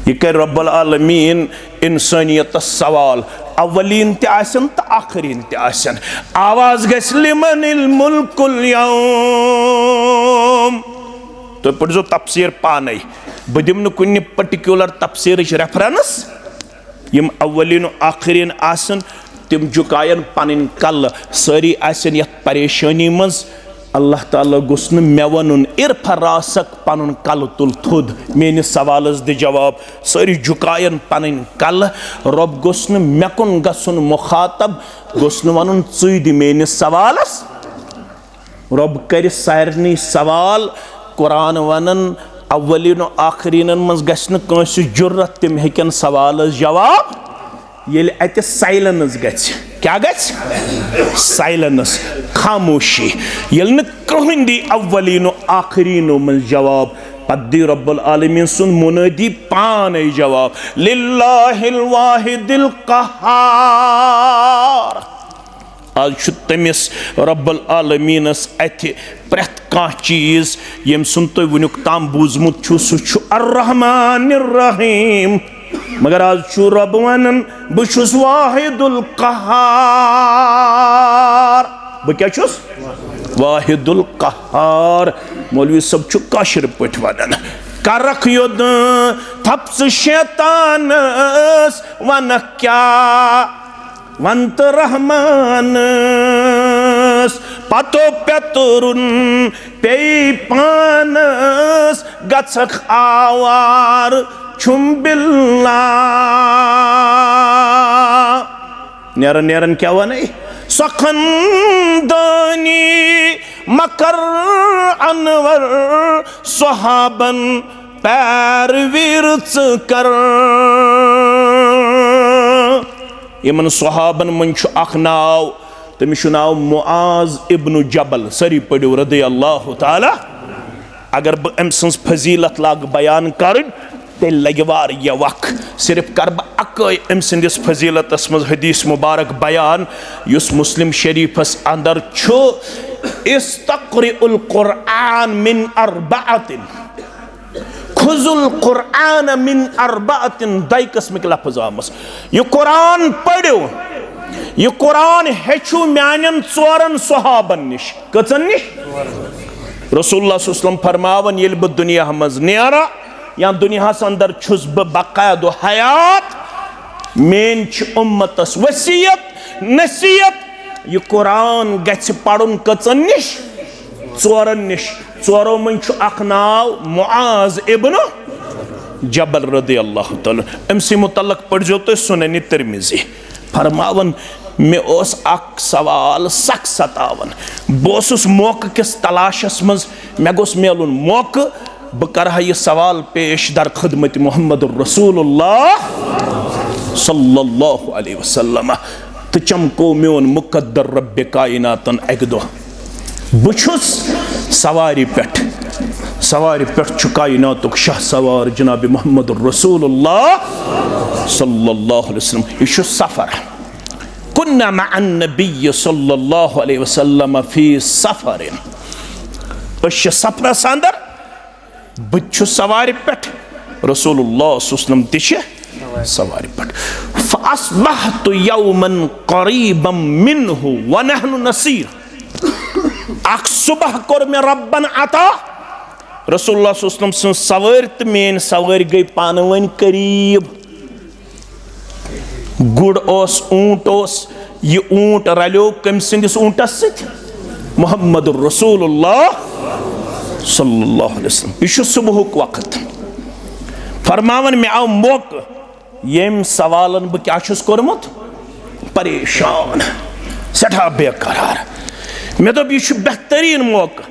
यह कर रब्बुल आलमीन इंसानियत सवाल अवलीन ते आसन तो आखरीन ते आसन। आवाज गस लिमनिल मुल्कुल यौम। तो पढ़ो तफसीर पाने बह दिम कुन पर्टिकुलर तफसीर रेफरेंस। यम अवलीन आखरीन आसन तिम झुकायन पन कल सारी आसन यथ परेशानी मज। अल्लाह ताला गुस मे वन इरफा रासक पन कल तुल थोद मेनिस सवालस दि जवाब। सारी झुकायन पन कल। रब गुस मे कुन गसन मुखातब गुस वन च दि मेनिस सवालस। रब कर सारनी सवाल। कुरान वनन अव्वलीन आखरीन मज गस जुर्रत तिम हेकन सवालस जवाब येल अत साइलेंस गछ। क्या गछ? साइलेंस, खामोशी। येल न कहीं दी अव्वलीनो आखरीनो मज जवाब पद्दी रब्बुल आलमीन सुन मुनादी पाने जवाब। लिल्लाहिल वाहिदिल क़हार। आज छु तमिस रब्बुल आलमीनस अथ प्रथ कह चीज यम सुन तो वनुक ताम बूजमुत छु सु छु अर्रहमानिर रहीम। मगर आज छु रब वनन बुछुस वाहिदुल क़हार। बह क्या छुस? वाहिदुल क़हार। मौलवी सब छु काशिर पठ वनन। करख युद थप्स शैतानस वन क्या वंत रहमानस पतो पेतुरुन पे पानस गछख आवार छुम्बिल्ला। नेरन नेरन क्या वन सखंदानी मकर अनवर सुहाबन पैर विरच कर। यमन सुहाबन मन अख नाव तमिस नाव मुआज इब्न जबल। सरी पढ़ो रदी अल्लाह ताला। अगर बह अम सज फजीलत लाग बयान कर तेल लगे वारिया वक। सिर्फ कर बह अकै अम सदिस फजीलतस मज हदीस मुबारक बयान युस मुस्लिम शरीफस अंदर छु। इस्तक़रिउल कुरआन मिन अर्बअतिन खुजुल कुरआन मिन अर्बअतिन। दई किस्मिक लफ्ज आमस। यह कुरान पढ़ो, यह कुरान हेचु म्यानन चोरन सुहाबन निश। कचन निश? रसूलुल्लाह सल्लल्लाहु अलैहि वसल्लम फरमावन येल बह दुनिया मज नेरा या दुनिया अंदर छुस बह बकायद हयात मेन उम्मतस वसीयत नसीयत यह कुरान गछ पढ़ुन कचन निश? चोरन निश। चोरो मन अख नाव मुआज इब्न जबल रदी अल्लाह ताला। अमसी मुतल्लक पढ़ो तो सुनन तिरमिज़ी फरमावन मे ओस अख सवाल सख सतावन। बस मौक किस तलाशस मज मे गोस मेलुन मौक बह कर यह सवाल पेश दर खिदमत मोहम्मद रसूलुल्लाह सल्लल्लाहु अलैहि वसल्लम। तो चमको मोन मुकद्दर रब्बे कायनातन एक दो बुछुस सवारी पेट। सवारी पेट छु कायनातुक शाह सवार जनाब मोहम्मद रसूलुल्लाह सल्लल्लाहु अलैहि वसल्लम। यह सफर कुन्ना मअन नबी सल्लल्लाहु अलैहि वसल्लम फी सफरिन। सफरस अंदर बह सवारी पेट रसूलुल्लाह सल्लल्लाहु अलैहि वसल्लम तिश सवारी पेट। फअस्बहतु यौमन क़रीबम मिन्हु व नहनु नसीर। अख सुबह कोर मे रब्बन अता रसूलुल्लाह सल्लल्लाहु अलैहि वसल्लम सवार तो मेन सवार गई पानवन करीब गुड़ ओस ऊंट ओस ये ऊंट रलो कम सिंदिस ऊंटस सत मोहम्मद रसूलुल्लाह सल्लल्लाहु अलैहि वसल्लम यह सुबहुक वक्त फरमावन मे आव मौका यम सवालन बह क्या कोर्मुत परेशान सठा बेकरार मे दोप यह बेहतरीन मौका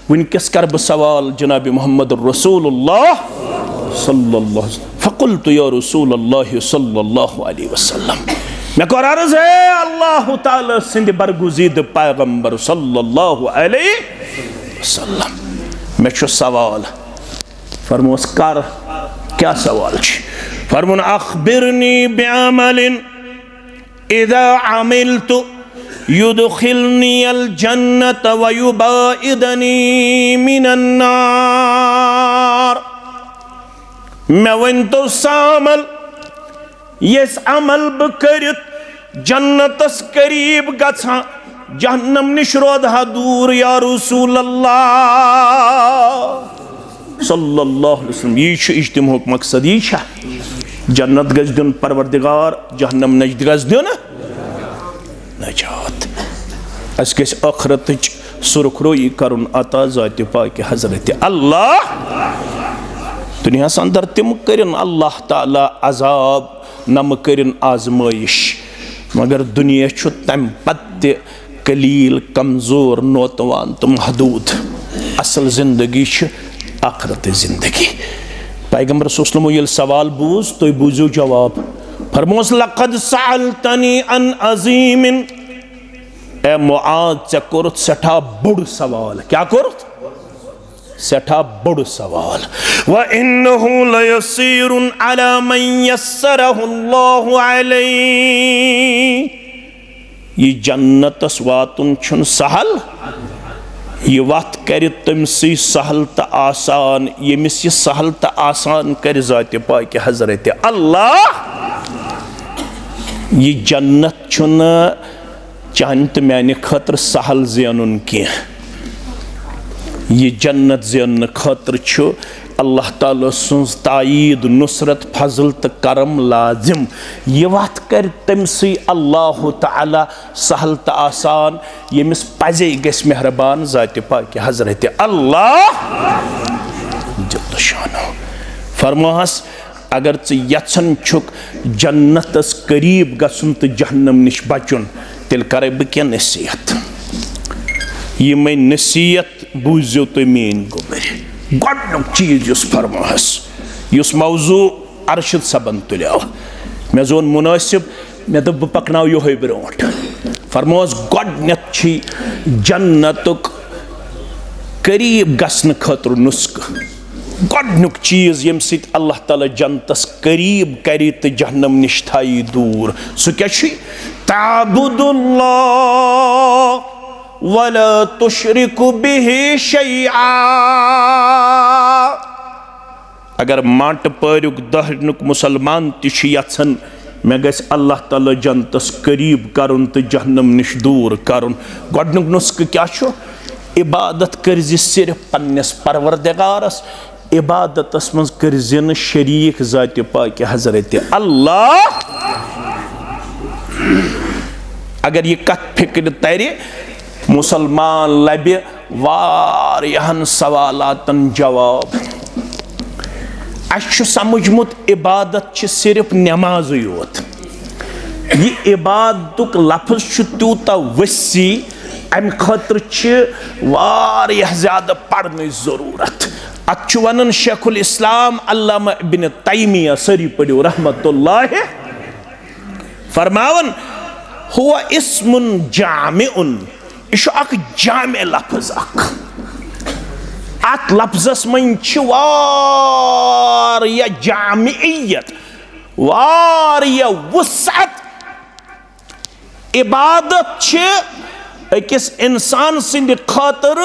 वनकस कर बह सवाल जनाब मोहम्मद रसूलुल्लाह सल्लल्लाहु अलैहि वसल्लम फकुल्तु या रसूलल्लाह सल्लल्लाहु अलैहि वसल्लम मैं कर अर्ज है अल्लाह ताला सिंध बरगुजीद पैगंबर सल्लल्लाहु अलैहि वसल्लम मे सवाल फरमोस कर क्या सवाल फरमुन अखबिरनी बिअमलिन इज़ा अमिलतु युदखिलनी अल जन्नत व युबाइदनी मिनन नार मैं वन तो सामल यस अमल बह करित जन्नतस करीब गछा जहन्नम निश रोदहा दूर या रसूल अल्लाह सल्लल्लाहु अलैहि वसल्लम यह इज्तिमाउक मकसद यह जन्नत गज दिन परवरदिगार जहन्नम नज गज दिन नजात अस गस आखरतच सुरखरोई करुन अता ज़ात पाक हजरत अल्लाह दुनियास अंदर तिम करिन अल्लाह ताला अजाब नम करिन आजमाइश मगर दुनिया छु तम पत्ते कलील कमजोर नौतवान तो महदूद असल जिंदगी आखरत जिंदगी पैगंबर सल्लल्लाहु अलैहि वसल्लम सवाल बूझ तो बूझो जवाब फरमोस लक़द सअलतनी अन अज़ीमिन ए मुआज़ चे कोरुत सठा बुड़ सवाल क्या कोरुत सठा बुड़ सवाल व इन्नहु लयसीरुन अला मन यस्सरहुल्लाहु अलैहि ये जन्नतस वातुन छुन सहल ये वत कर तमसी सहल तो आसान यमिस ये सहल तो आसान कर ज़ात पाक हजरत अल्लाह ये जन्नत छुन चाहन तो माने खतर सहल ज़ेनुन कह ये जन्नत ज़ेन खतर छु अल्लाह ताला सुन्स तायीद नुसरत फजल तो करम लाजिम ये वत कर तमसी अल्लाह ताला सहल तो आसान यमिस पजे गस मेहरबान ज़ात पाक हजरत अल्लाह जल्ल शानो फरमाहस अगर चे यछन छुक जन्नतस करीब गसुन तो जहन्नम निश बचुन तेल करे बह क्या नसीहत ये मैं नसीहत बूझो तो मेन गोबर गोडनुक चीज युस फरमाहस युस मौजू अरशद सबन तुलियाव मे जोन मुनासिब मे दोप बह पकनाव योहे ब्रोट फरमाहस गोडनेथ छी जन्नतुक करीब गसन खतर नुस्ख गोडनुक चीज यम सित अल्लाह ताला जन्नतस करीब करी तो जहन्नम निश थाई दूर सु क्या छी ताबुदुल्लाह वला तुशरिकु बिही शैआ अगर माट परुक दहनुक मुसलमान तिश यछन मे गस अल्लाह ताला जन्नतस करीब करुन तो जहन्नम निश दूर करुन गोडनुक नुस्ख क्या छु इबादत करज सिर्फ पन्नस परवरदिगारस इबादतस मज करजन शरीक ज़ात पाक हजरत अल्लाह अगर ये कथ फिक्र तरे मुसलमान लबे वारियाहन सवालातन जवाब अच्छु समझमुत इबादत छ सिर्फ नमाज योत ये इबादतुक लफ्ज छ तूता वसी अम खतर छ वारियाह ज़्यादा पढ़ने ज़रूरत अच्छु वनन शेखुल इस्लाम अल्लामा इब्न तैमिया सरी पढ़ो रहमतुल्लाह फरमावन हुआ इस्मुन जामिउन इश अक जामे लफ्ज अक अत लफ्जस मन छ वारिया जामियत वारिया वसअत इबादत छ अकिस इंसान सिंद खातर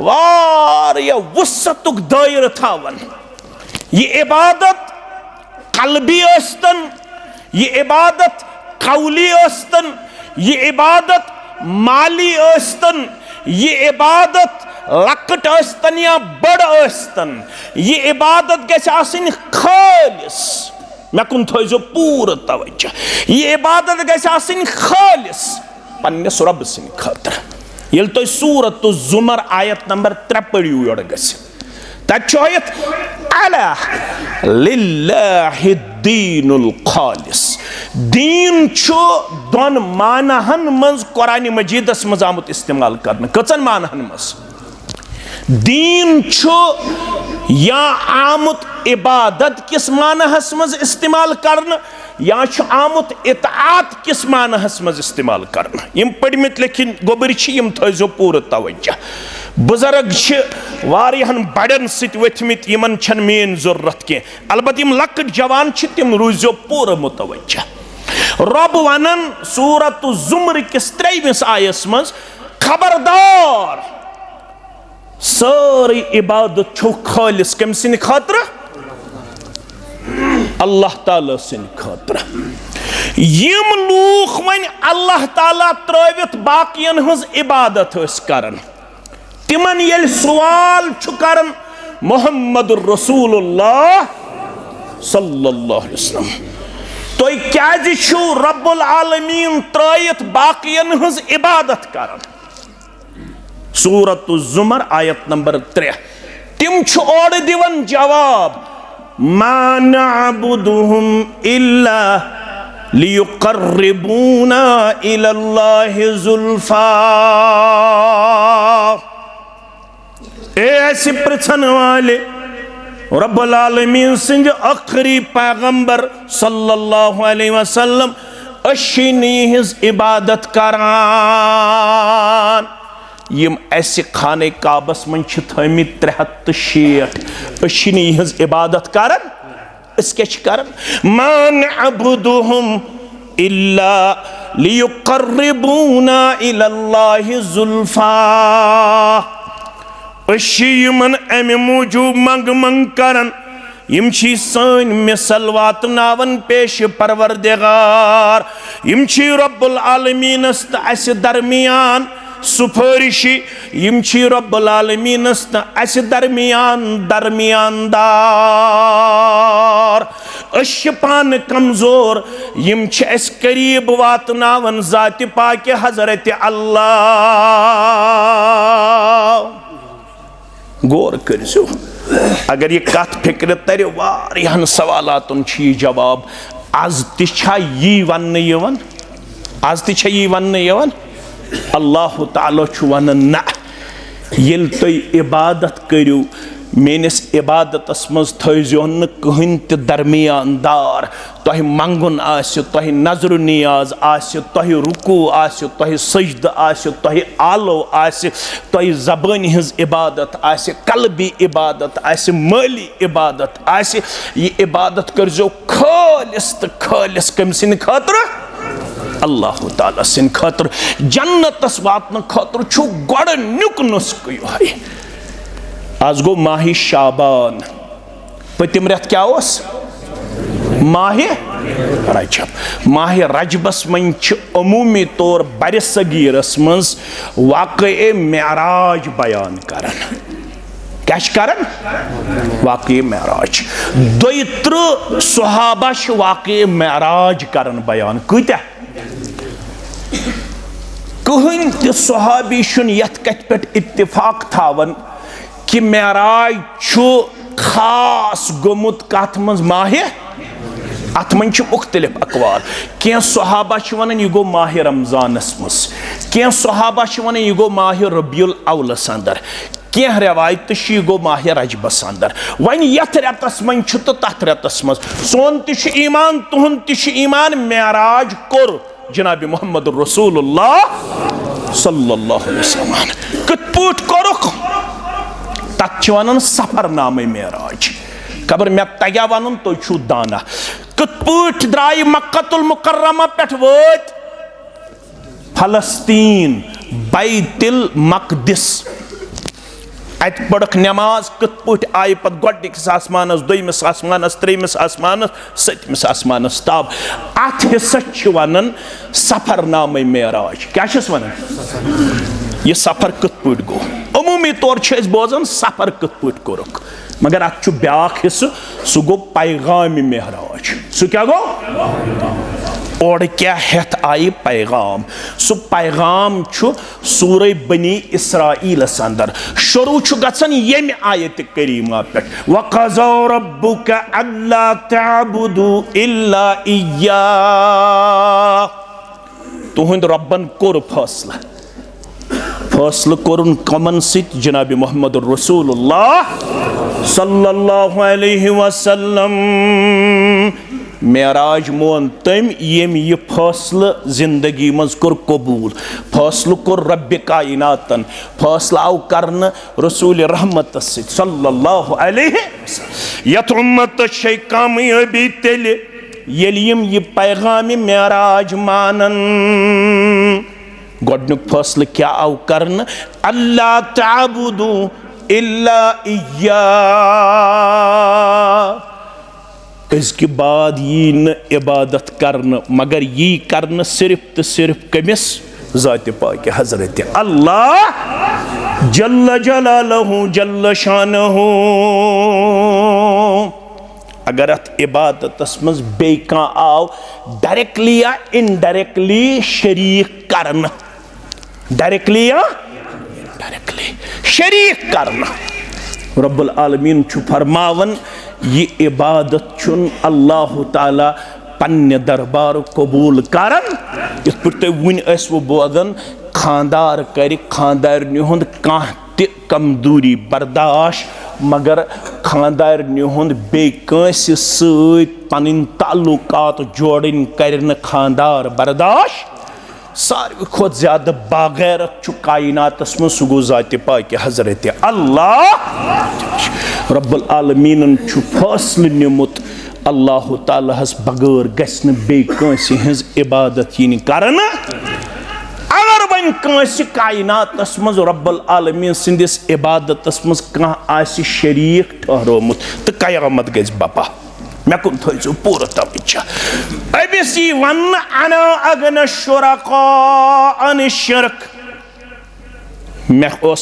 वारिया वसअतुक दायरा थावन ये इबादत कल्बी अस्तन ये इबादत कौली अस्तन ये इबादत माली अस्तन ये इबादत लकट आस्तन या बड़ आस्तन, ये इबादत गैस आसिन खालिस, मैं कुन थोइजो पूरा तवज्जो, ये इबादत गैस आसिन खालिस पन्नेस रब सिन खातिर। येल तो सूरत ज़ुमर आयत नंबर 3 पढ़ियो योड़ गस तचोयत अला लिल्लाहि दीनुल खालिस। दीन छु दोन मानहन मज कुरान मजीदस मज आमुत इस्तेमाल करने कचन मानहन मज दीन छु या आमुत इबादत किस मानहस मज इस्तेमाल करने या छु आमुत इताअत किस मानहस मज इस्तेमाल करने। यम पढ़मित लेकिन गोबर छी यम थजो पूरा तवज्जो। बुजुर्ग छ वारियहन बड़न सित वथमित यमन छन मेन जरूरत के, अलबत यम लकट जवान छ तिम रूजो पूरा मुतवज्जो। रब वनन सूरत ज़ुमर किस 23 आयस मज खबरदार सारी इबादत छो खालिस कम सिन खातिर, अल्लाह ताला सिन खातिर। यम लूख वन अल्लाह ताला त्रवित बाकियन हज इबादत हस करन, तिमन येल सवाल छु करन मुहम्मद रसूलुल्लाह सल्लल्लाहु अलैहि वसल्लम, तोय क्याज छु रब्बुल आलमीन त्रवित बाकियन हज इबादत करन। सूरत ज़ुमर आयत नंबर 3 तिम छु और दिवन जवाब मा नअबुदुहुम इल्ला लियुक़र्रिबूना इलल्लाहि ज़ुल्फ़ा। ऐसे प्रश्न वाले रब्बुल आलमीन सिंह आखिरी पैगंबर सल्लल्लाहु अलैहि वसल्लम अशिनी हिज इबादत करान। यम ऐसे खाने काबस मन थमित 360 अशिनी हिज इबादत करन, इसके करन मान अबुदुहुम इल्ला लियुक़र्रिबूना इलल्लाहि ज़ुल्फ़ा। अशियमन अमे मूजूब मंग मंग करन यम छी सन मिसल वातनावन पेश परवरदिगार, यम छी रब्बुल आलमीनस त अस दरमियान सुफरिशी, यम छी रब्बुल आलमीनस त अस दरमियान दरमियानदार। अश पान कमजोर यम छ अस करीब वातनावन ज़ात पाक हजरत अल्लाह। गौर करियो, अगर ये कथ फिक्र तर वारियाहन सवालातन छी जवाब। आज तिछा यी वन्न यवन, आज तिछा यी वन्न यवन अल्लाह ताला छु वनन ना येल तोय इबादत करियो मेनिस इबादतस मज थजो न कहिन त दरमियानदार। तोह मंगुन आसि, तोह नजर नियाज आसि, तोह रुकू आसि, तोह सजद आसि, तोह आलो आसि, तोह ज़बान हिज इबादत आसि, कल्बी इबादत आसि, माली इबादत आसि, ये इबादत करजो खालिस त खालिस कम सिन खातिर, अल्लाह ताला सिन खातिर। जन्नतस वातन खातिर छु गोडनुक नुस्ख योहे। आज गो माही शाबान, पतिम रेत क्या ओस माहे रजब। माहे रजबस मन छ अमूमी तौर बर सगीरस मज वाक़े मेराज बयान करन। क्या करन? वाक़े मेराज। 32 सहाबा छ वाक़े मेराज करन बयान। कत्या कहन त सहाबी शुन यथ कथ पे इत्तिफाक थावन कि मेराज छु खास गोमुत कथ मज माहे, अत मन छु मुख्तलिफ अकवाल। क्या सहाबा छु वनन यह गो माहे रमजानस मज, क्या सहाबा छु वनन यह गो माहे रबियुल अव्वलस अंदर, क्या रवायत यह गो माहे रजबस अंदर। वन यथ रेतस मन छु तो तथ रेतस मज सोन तिश ईमान तुहन तिश ईमान मेराज कोर जनाब मोहम्मद रसूलुल्लाह सल्लल्लाहु अलैहि वसल्लम कत पट कोरुख तथ वन सफर नाम मेराज। खबर मे तया वन तो छु दाना कत पट द्राय मक्कतुल मुकर्रमा पे वत फलस्तीन बैतुल मक़दिस, अत पड़क नमाज कत पट आय पत गोडनिकस आसमानस, दोयमिस आसमानस, त्रेमिस आसमानस, सतमिस आसमानस ताब। अत हिस्सा वन सफर नाम मेराज। क्या वनान यह सफर कत पट गो अमूमी तौर बोजान सफर कत पट कोरुक मगर अत ब्याख हिस्स सह गो पैगाम मेहराज सह क्या गो और क्या हेत आई पैगाम सह पैगाम सूरह बनी इसराइलस अंदर शुरू गसन यम आयत करीमा पे वक़ज़ा रब्बुका अल्ला तअबुदू इल्ला इय्या तुहंद रब्बन कोर फैसला कोरुन कमन सित जनाब मोहम्मद रसूलुल्लाह सल्लल्लाहु अलैहि वसल्लम मेराज मोन तम यम यह फैसला जिंदगी मज कोर कबूल फैसला कोर रब्बे कायनातन फैसला आव करन रसूल रहमत सल्लल्लाहु अलैहि वसल्लम यत उम्मत शै कामयाबी तेल यलिम यह पैगाम मेराज मानन गोडनुक फैसला क्या आव करन अल्लाह ताबुदू इल्ला इय्या इसके बाद यी न इबादत करन मगर यी करन सिर्फ तो सिर्फ कमिस ज़ात पाक हजरत अल्लाह जल्ल जलालहु जल्ल शानहु अगर अत इबादत मज बे आव डायरेक्टली या इनडायरेक्टली शरीक करन डायरेक्टली या इनडायरेक्टली शरीक करन रब्बुल आलमीन फरमावन ये इबादत चुन अल्लाह ताला पन्ने दरबार कबूल करन इस पे वन वो बोदन खानदार कर खानदारनि हुंद काह ते कमजोरी बर्दाश्त मगर खानदारनि हुंद बे कंसि सत पन ताल्लुकात जोड़न करन खानदार बर्दाश्त सारे खुद ज्यादा बागैरत कायनात मं सह गो ज़ात पाक हजरत अल्लाह रब्बुल आलमीन फैसले निमुत अल्लाह ताला हस बगैर गस्न बे कंसि हज इबादत यिन करन अगर वन कंसि कायनात मं रब्बुल आलमीन सिंदिस इबादत मं कह आसि शरीक ठहरोमुत तो कयामत गज बपा मे कुन थो पूरा तवज्जो अबिस वन अना अगन शुरका अन शिरक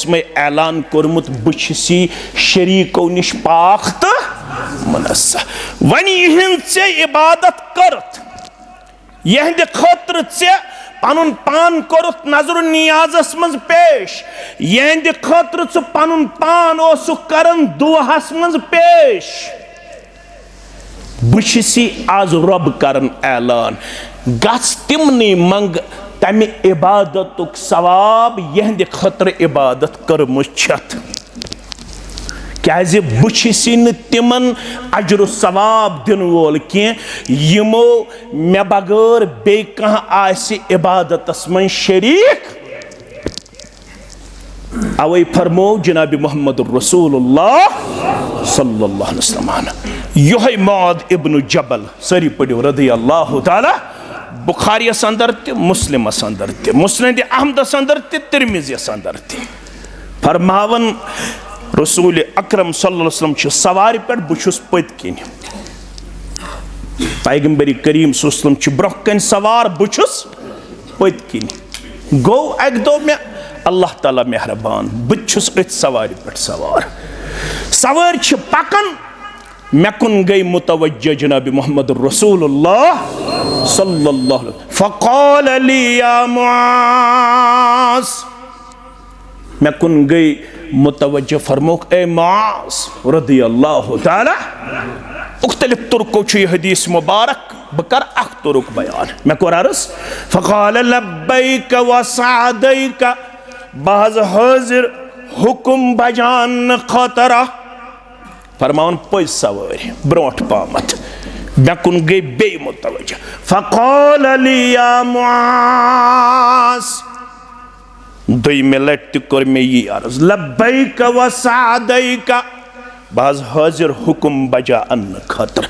मे ऐलान कोर्मुत बसी शरीको निश पाक तो मुनस्सा वन यहंद से इबादत करत यहंद खतर से पनुन पान कोरुत नजर नियाजस मज पेश यहंद खतर से पनुन पान ओसुक करन दुआहस मज पेश बसी आज रब करन ऐलान गस तिमनी मंग तमि इबादत सवाब यहंद खतर इबादत कर्मुत छत क्या बसी न तिमन अजर सवाब दिन वोल कह यमो मे बगैर बे कह आसि इबादत मन शरीक अवै फरमो जनाब मोहम्मद रसूलुल्लाह सल्लल्लाहु अलैहि वसल्लम योह मौद इब्न जबल सरी पढ़ो रदी अल्लाह ताला बुखारियस अंदर ते मुस्लिमस अंदर ते मुस्नद अहमदस अंदर ते तिरमिज़ीयस अंदर ते फरमावन रसूल अकरम सल्लल्लाहु अलैहि वसल्लम सवार पे बुछुस पत किन पैगंबरी करीम सल्लल्लाहु अलैहि वसल्लम ब्रोह कन सवार बुछुस पत किन गो अक दो मे अल्लाह ताला मेहरबान बुछुस अत सवार पे सवार सवार पकन मे कुन गई मुतवज्जह जनाब मोहम्मद रसूलुल्लाह सल्लल्लाहु अलैहि वसल्लम फ़क़ाल ली या मुआज़ मे कुन गई मुतवज्जह फरमोक ए मुआज़ रदी अल्लाह ताला मुख्तलिफ तुर्को यह हदीस मुबारक बकर अख तुरुक बयान मे कोर अर्ज़ फ़क़ाल लब्बैक व सअदैक बहज हाजिर हुकुम बजान खतरा फरमान पज सवार ब्रोट पामत मे कुन गई बे मुतवज्जह फ़क़ाल ली या मुआज़ दुइमे लट कोर मे यी अर्ज़ लब्बैक व सअदैक बहज हाजिर हुकुम बजा अन खतर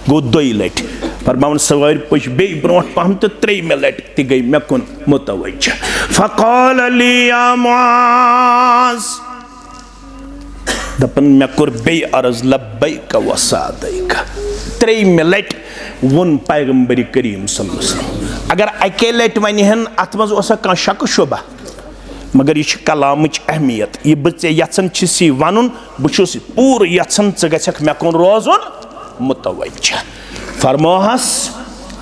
गो दुई लट फरमान सवार पज बे ब्रोट पहम तो त्रेमे लट ति गई मे कुन मुतवज्जह फ़क़ाल ली या मुआज़ दपन मे कोर बे अर्ज़ लब्बैक व सअदैक त्रेमे लट वोन पैगंबरी करीम सल्लल्लाहु अलैहि वसल्लम अगर अके लट वन अत मज ओसा कह शक शुबा मगर यह कलामच अहमियत यह बे यन वन बहुत पूर यन गक मे कुन रोजुन मुतवज्जह फरमोहस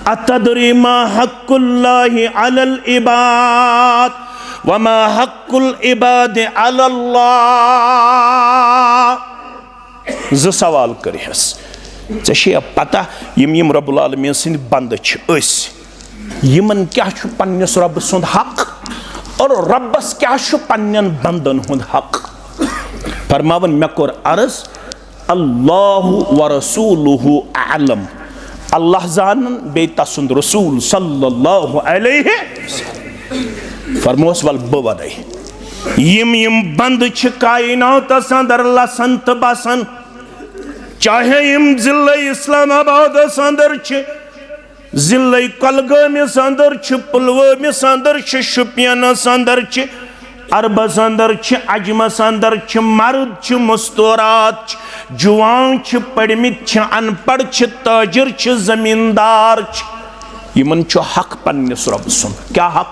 अतदरी मा हक्कुल्लाहि अलल इबाद वमा हक्कुल इबाद अलल्लाह। 2 सवाल करहस ऐ पता यम रब्बुल आलमीन सिंद बंद यमन क्या पन्निस रब सुंद हक और रब्बस क्या पन्नन बंदन हुंद हक। फरमावन मे कोर अर्ज अल्लाहु व रसूलुहु आलम अल्लाह जानन बे तसुंद रसूल सल्लल्लाहु अलैहि वसल्लम। फरमोस वल ब वनै यम बंद कायनातस अंदर लसन तो बसन चाहे यम जिले इस्लामाबाद अंदर जिले कलगामिस अंदर पुलवामिस अंदर शुपियनस अंदर अरबस अंदर अजमस अंदर मर्द मस्तूरात जुवान पढ़मित अनपढ़ ताजिर जमींदार यमन हक पन्निस रब सुन क्या हक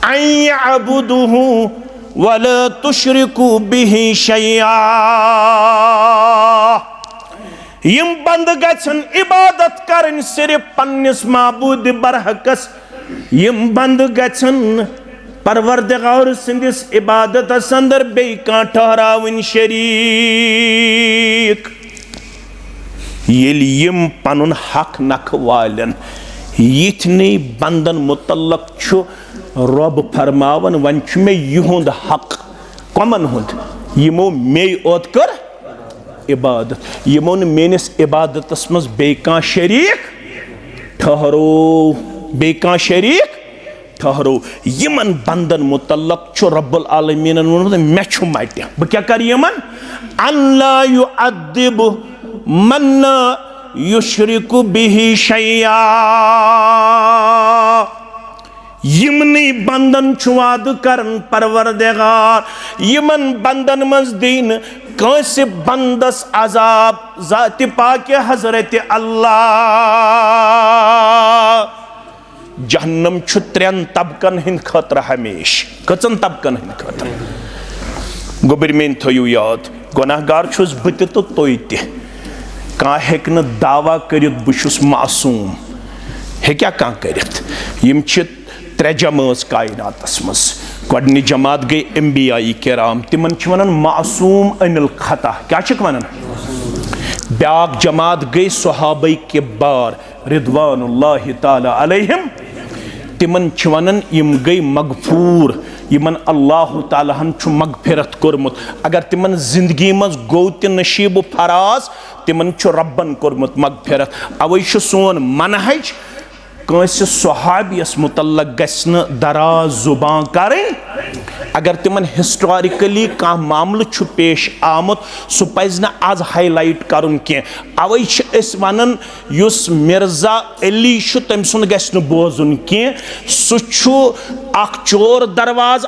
अबुदुहु वला तुशरिकू बिही शैया। यम बंद गन इबादत करन सिर्फ पन्निस माबूद बरहकस यम बंद गन परवरदिगार सिंदिस इबादत अंदर बे ठहरावन शरीक यम पनुन हक नख वालन यिथने बंदन मुतल्लक रब फरमावन वन मे युहुंद हक कमन हुंद यमो मे ओत कर इबादत यमो न मेनिस इबादतस मज बे शरीक ठहरो बे शरीक ठहरो यमन बंदन मुतल्लक रब्बुल आलमीन मे मट बह क्या कर यमन अल्ला युअद्दिब मन युशरिकु बिही शैया। यमनी बंदन वाद करन परवरदिगार यमन बंदन मज दीन कंस बंदस अजाब ज़ात पाक हजरत अल्लाह। जहन्नम 3 तबकन हिंद खतर हमेश कचन तबकन हिंद खतर गोबरमेन थयु याद गुनाहगार छुस बत तो तुई कह हेक न दावा कर बहुस मासूम हेक्या कह कर यम 3 जमात कायनातस मज गोडनी जमात गई अंबियाई किराम तिमन वन मासूम अनिल खता क्या वन ब्याक जमात गई सहाबाई किबार रिदवानुल्लाहि ताला अलैहिम तिमन वन यम गई मगफूर यमन अल्लाह ताला हन मगफिरत कोरमुत अगर तिमन जिंदगी मज गो त नशीब फराज तिमन रब्बन कोरमुत मगफिरत अवै सोन मनहज कंस सहाबियस मुतल्लक गस्न दराज जुबान करें अगर तिमन हिस्टोरिकली कह मामल पेश आमुत सह पज न आज हाईलाइट करुन के अवै वन युस मिर्जा अली तम सुन गस्न बोजुन के सह चोर दरवाज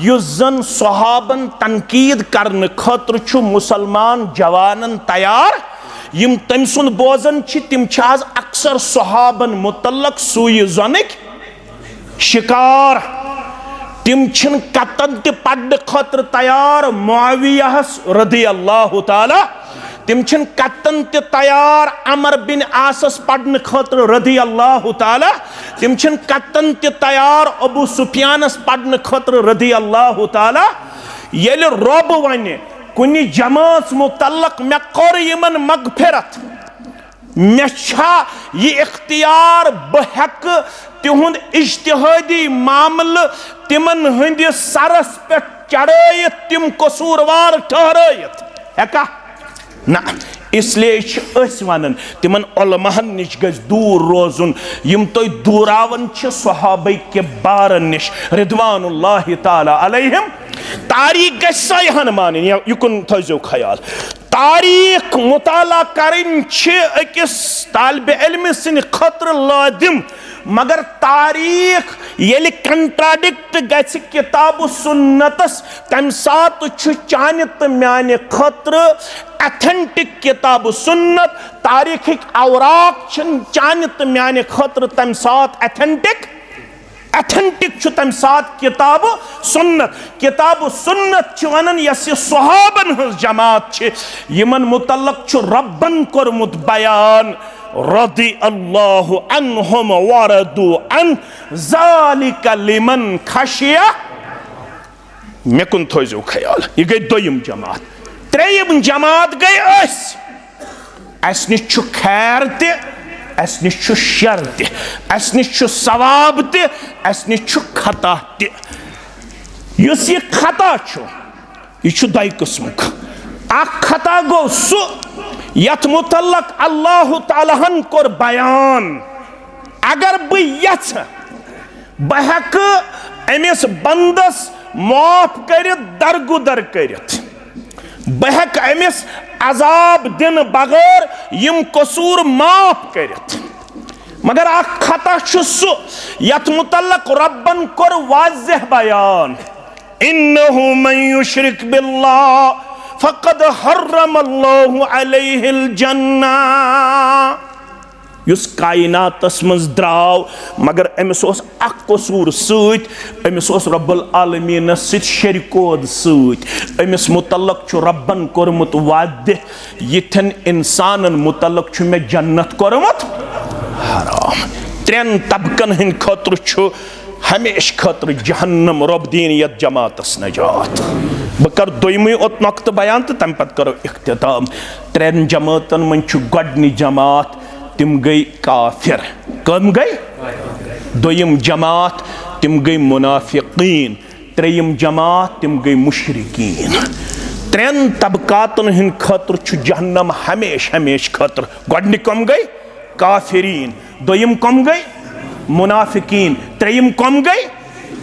युस जन सहाबन तनकीद करने खतर मुसलमान जवानन तैयार यम तम सुन बोजन तिम आज अक्सर सहाबन मुतल्लक सूय जनिक शिकार तिम कतन त पढ़ने खतर तैयार मुआवियाहस रदियल्लाहु ताला तिम कतन त तैयार अमर बिन आसस पढ़ने खतर रदियल्लाहु ताला तिम कतन त तैयार अबू सुफियानस पढ़ने खतर रदियल्लाहु ताला येल रब वन कुनि जमात मुतल्लक मे कोर यमन मगफिरत मे यह इख्तियार बह तिहुंद इज्तिहादी मामल तिमन हंद सरस पे चढ़ाइत तिम कसूरवार ठहराइत हेका ना इसलिए वन तिमन उलमाहन निश गज दूर रोजुन यम तुम दूरावन सहाबाई के बारन निश रिदवानुल्लाहि ताला अलैहिम। तारीख गहन मान युकुन थो ख्याल तारीख मुताला करें अकिस तालिब इल्म सिंद खतर लादिम मगर तारीख ये कंट्राडिक्ट गि किताब सुन्नतस तम सात चान तो माने खतर अथेंटिक किताब सुन्नत तारीख अवराक चान तो माने खतर तम सात अथेंटिक अथेंटिक तम सात किताब सुन्नत वन यस सहाबन हज जमात यमन मुतल्लक रब्बन कोरमुत बयान रदी अल्लाहु अन्हुम वरदु अन ज़ालिका लिमन खशिया। मे कुन थोजो ख्याल यह गई दोयम जमात। त्रेयम जमात गई अस निश खैर ते अस निश शर ते अस निश सवाब ते अस निश खता ते। युस यह खता यह दो किस्मुक। अख खता गो सु यथ मुतल्लक अल्लाह तालाहन कोर बयान अगर बह अमिस बंदस माफ कर दरगुदर कर बह अमिस अजाब दिन बगैर यम कसूर माफ कर। मगर अख खता सु यथ मुतल्लक रब्बन कोर वाज़ेह बयान इन्नहु मन युश्रिक बिल्लाह फ़क़द हर्रमल्लाहु अलैहिल जन्नह। युस कायनातस मज द्राव मगर अमिस ओस अख कसूर सत अमिस ओस रब्बुल आलमीन सत शरीकोद सत। अमिस मुतल्लक छु रब्बन कोरमुत वादे यथन इंसानन मुतल्लक छु मे जन्नत कोरमुत हराम। त्रेन तबकन हिंद खतर छु हमेश खतर जहन्नम रब दीन यत जमातस नजात। बह कर दोयमी ओत नक्त बयान तो तम पत करो इख्तिताम। त्रेन जमातन मन छु गडनी जमात तिम गई काफिर। कम गई दोयम जमात तिम गई मुनाफिकीन। त्रेयम जमात तिम गई मुशरिकीन। त्रेन तबकातन हिंद खतर छु जहन्नम हमेश हमेश खतर। गडनी कम गई काफिरीन, दोयम कम गई मुनाफिकीन, त्रेयम कम गई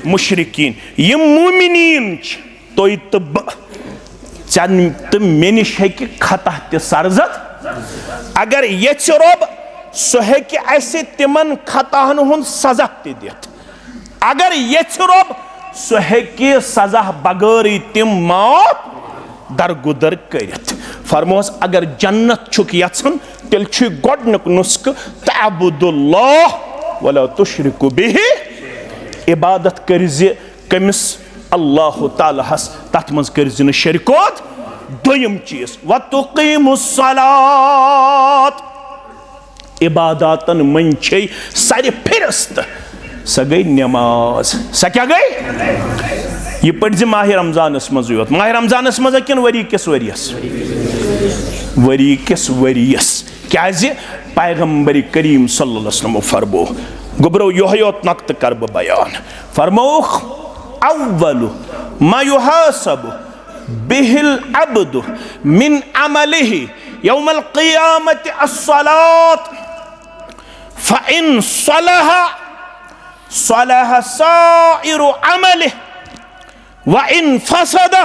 मुशरिकीन। यम मुमिनीन तोय तो चन तो मे निश हेकि खता ते सरजत। अगर यच रब सह हेकि ऐसे तिमन खताहन हुन सजा ते दित। अगर यच रब सह हेकि सजा बगैर तिम माफ दरगुदर करित। फरमोस अगर जन्नत छुक यछन तेल छु गोडनुक नुस्क तअबुदुल्लाह वला तुश्रिकु बिहि। इबादत करज कमिस अल्लाह ताला हस तथ मज करज न शरीकोत। दोयम चीज व तुकीमुस सलात। इबादतन मन छै सारे फिरस्त स गई नमाज। स क्या गई यह पढ़ माह रमजानस मज योत। माह रमजानस मज किन वरी किस वरियस वरी किस वरियस क्या पैगंबर करीम सल्लल्लाहु अलैहि वसल्लम फरमो गुबरो योत नक्त कर बयान फरमोख अव्वलु मा युहासबु बिहिल अब्दु मिन अमलिही यौमल क़ियामति अस्सलात फ़इन सलह सलह साइरु अमलिह व इन फसद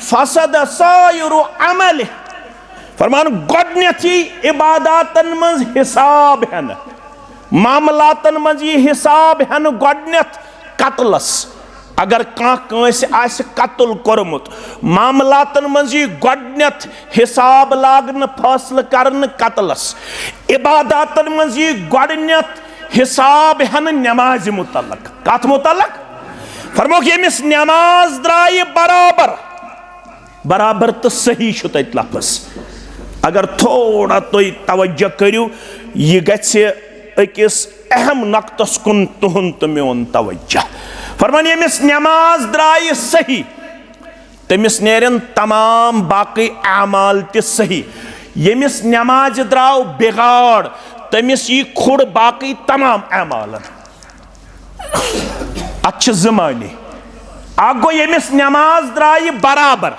फसद साइरु अमलिह। फरमान गोडनेथी इबादतन मज हिसाब हन मामलातन मज यह हिसाब हन गोडनेथ कतलस। अगर कस कतल कोरमुत मामलातन मज गोडनेथ हिसाब लागन फैसल करन कतलस। इबादतन मज गोडनेथ हिसाब हन नमाज मुतल्लक। कत मुतल्लक फरमोक यमिस नमाज द्राय बराबर बराबर तो सही तत लफ्ज। अगर थोड़ा तुम तवज्जो करू यह गकिस अहम नक्तस कुन तुहन तो मोन तवज्जो। फरमान यमिस नमाज द्राय सही तमिस नेरन तमाम बाकी अमाल ते सही। यमिस नमाज द्राव बिगाड़ तमिस यह खुड़ बाकी तमाम अमालन। अच्छ ज़माने आगो यमिस नमाज द्राय बराबर।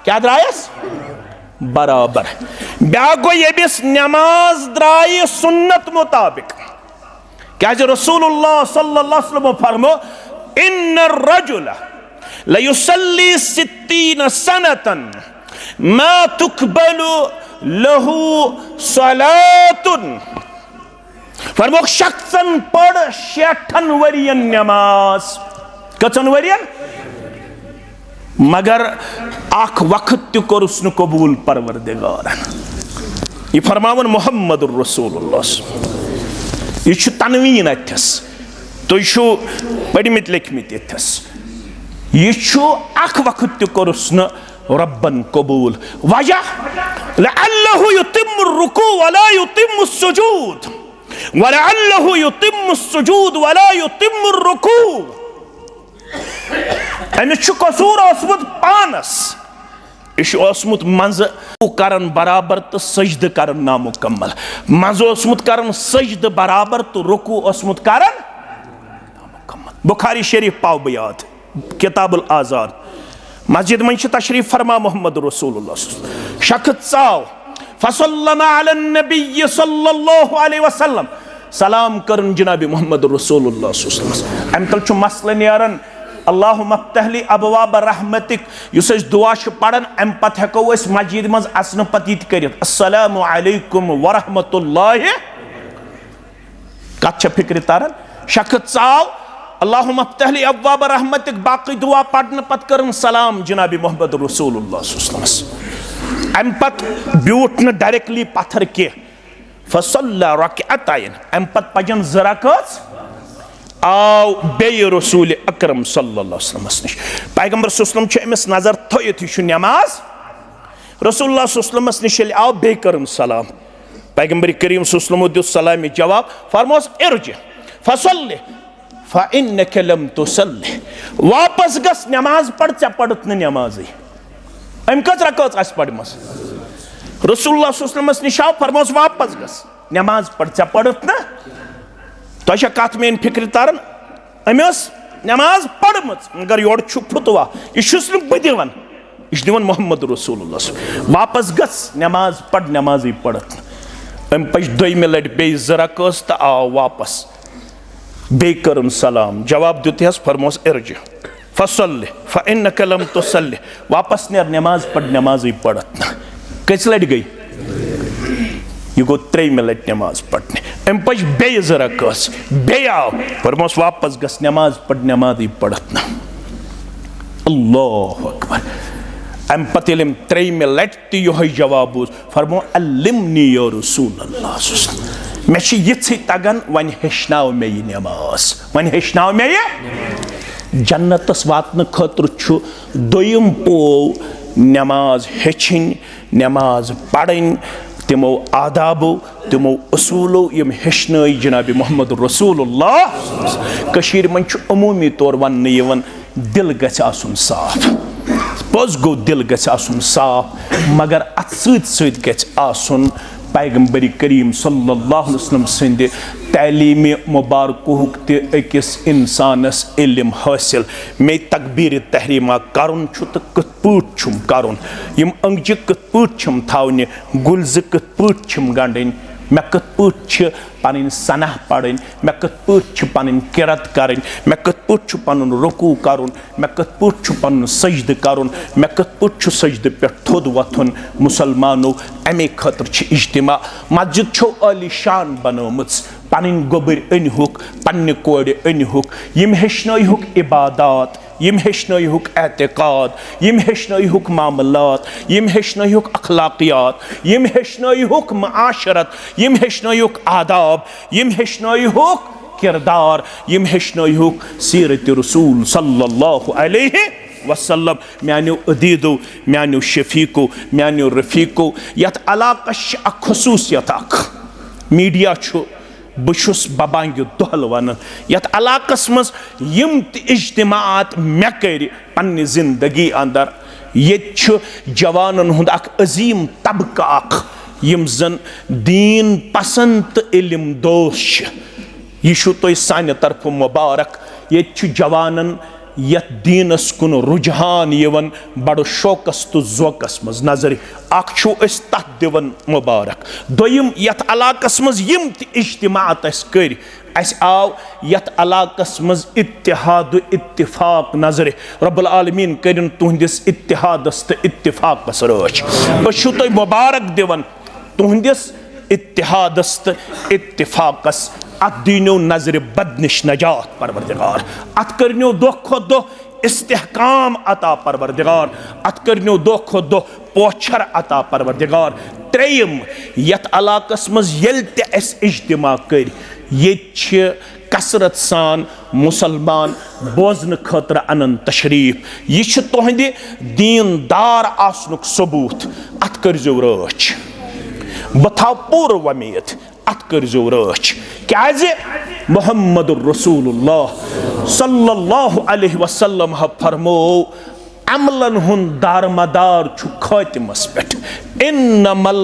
क्या द्रायस बराबर। ब्या गो यमिस नमाज द्राय सुन्नत मुताबिक। क्या रसूलुल्लाह सल्लल्लाहु अलैहि वसल्लम फरमो इन्न रजुल लयुसल्ली सित्तीन सनतन मा तुकबलु लहू सलातुन। फरमो शख्सन पढ़ 60 वरियन नमाज। कचन वरियन मगर आख वक्त तुस न कबूल परवरदिगार। यह फरमावन मोहम्मद रसूलुल्लाह। यह तनवीन अथस तुझु पढ़मित लिखमित यथस यह अख वक्त त कोरुस न रब्बन कबूल वजह लअल्लहु युतिम्मु रुकू वला युतिम्मु सुजूद वलअल्लहु युतिम्मु सुजूद वला युतिम्मु रुकू अमिस कसूर ओसमुत पानस यह ओसमुत मज करन बराबर तो सजद करन नामुकम्मल मज ओसमुत करन सजद बराबर तो रुकू ओसमुत करन नामुकम्मल बुखारी शरीफ पाव बयाद किताबुल आज़ाद मस्जिद में तशरीफ फरमा मोहम्मद रसूलुल्लाह शख्स आव फसल्लमा अला नबी सल्लल्लाहु अलैहि वसल्लम सलाम करन जनाब मोहम्मद रसूलुल्लाह अम तल मसल नेरन अल्लाहुम्मा फ़्तहली अबवाब रहमतिक युस दुआ पढ़न अम पत हेको मस्जिद मज असन पत यह कर अस्सलामु अलैकुम वरहमतुल्लाहि कत फिक्र तारन शख्स आव अल्लाहुम्मा फ़्तहली अबवाब रहमतिक बाकी दुआ पढ़न पत करन सलाम जनाब मोहम्मद रसूलुल्लाह अम पत ब्यूट न डायरेक्टली पत्थर के फसल्ला रकअतैन अम पत पजन ज़रकत आव बे रसूल अकरम सल्लल्लाहु अलैहि वसल्लम निश पैगंबर सल्लल्लाहु अलैहि वसल्लम अमिस नजर थयत यह नमाज रसूलुल्लाह सल्लल्लाहु अलैहि वसल्लम निश आव बे करन सलाम पैगंबर करीम सल्लल्लाहु अलैहि वसल्लम दिस सलाम जवाब फरमोस इरजि फसल्लि फ़इन्नक लम तुसल्लि वापस गस नमाज पढ़ चे पढ़त न नमाज अम कत रकत आस पढ़मस रसूलुल्लाह सल्लल्लाहु अलैहि वसल्लम निश आव फरमोस वापस गस नमाज पढ़ चे पढ़त न तुझ कत मेन फिक्र तारन अमिस नमाज पढ़म मगर योर फुतवा यह बह दिवान यह दिवान मोहम्मद रसूलुल्लाह वापस गस नमाज पढ़ नमाज पढ़त अम पज दोयमि लट बे ज़रकस तो आव वापस बे करन सलाम जवाब दित फरमोस इरजि फसल्लि फ़इन्नक लम तुसल्लि वापस नेर नमाज पढ़ नमाज पढ़त कस लट गई यह गो 3 लट नमाज पढ़ने अम पज बे ज़रकस बे आव फरमोस वापस गस नमाज पढ़ नमाज पढ़त अल्लाहु अकबर अम पत 3 लट तह जवाब फरमो अल्लिमनी या रसूलल्लाह मे यि तगन वन हेचनाव मे यह नमाज वन हेचनाव मे यह जन्नतस वातन खतर दोयम पो नमाज हेचिन नमाज पढ़न तिमो आदाबो तिमो उसूलो यम हेचन जनाब मोहम्मद रसूलुल्लाह कशीर मन अमूमी तौर वन यवन दिल गछ आसुन साफ पज गो दिल गछ आसुन साफ मगर अत सत गछ आसुन पैगंबर करीम सल्लल्लाहु अलैहि वसल्लम सिंध तालीम मुबारकुक अकिस इंसानस इल्म हासिल मे तकबीर तहरीमा करुन तो कत पट छुम करुन यम अंगज कत पट छुम थावने गुलज कत पट छुम गंडन मे कत पट पन सनह पढ़न मे कत पट पन किरत करन मे कत पट पन रुकू करन मे कत पट पन सजद करन मे कत पट सजद पे थोद वथुन मुसलमानो अमे खतर इज्तिमा मस्जिद छो आलिशान बनोमुत पन गोबर अनहुक पन्ने कोड़ अनहुक यम हेचनहुक इबादत यम हेचनहुक एतकाद यम हेचनहुक मामलात यम हेचनहुक अखलाकियात यम हेचनहुक माशरत यम हेचनहुक आदाब यम हेचनहुक किरदार यम हेचनहुक सीरत रसूल सल्लल्लाहु अलैहि वसल्लम म्यानो अदीदो म्यानो शफीको म्यानो रफीको यत अलाकश खसूसियत मीडिया छु बहुस बबांग दहल वन यत अलाकस मज यम इज्तिमात मे कर पन्ने जिंदगी अंदर ये जवानन हुंद अख अजीम तबका अख यम जन दीन पसंद तो इल्म दोष यह तो साने तरफ मुबारक ये जवानन यत दीनस कुन रुझान यवन बड़ शौकस तो जोकस मज नजर अख तथ दिवन मुबारक दोयम यत अलाकस मज यम इज्तिमात कर अस आव यत अलाकस मज इत्तिहाद इत्तिफाक नजर रब्बुल आलमीन करिन तुहंदिस इत्तिहादस तो इत्तिफाकस रच अशु तो मुबारक दिवन तुहंदिस इत्तिहादस तो इत्तिफाकस अत दीनो नजर बद निश नजात परवरदिगार अत करनो दो खो दो इस्तेहकाम अता परवरदिगार अत करनो दो खो दो पोछर अता परवरदिगार त्रेयम यत अलाकस मज यल ते अस इज्तिमा कर ये कसरत सान मुसलमान बोजन खतर अनन तशरीफ यह तुहद दीनदार आसनुक सबूत अत करजो रच बह थाव पूर वमीद अत करजो रच क्याज मुहम्मद रसूलुल्लाह सल्लल्लाहु अलैहि वसल्लम फरमो अमलन हुंद दारमदार छु खातिमस पेट इन्नमल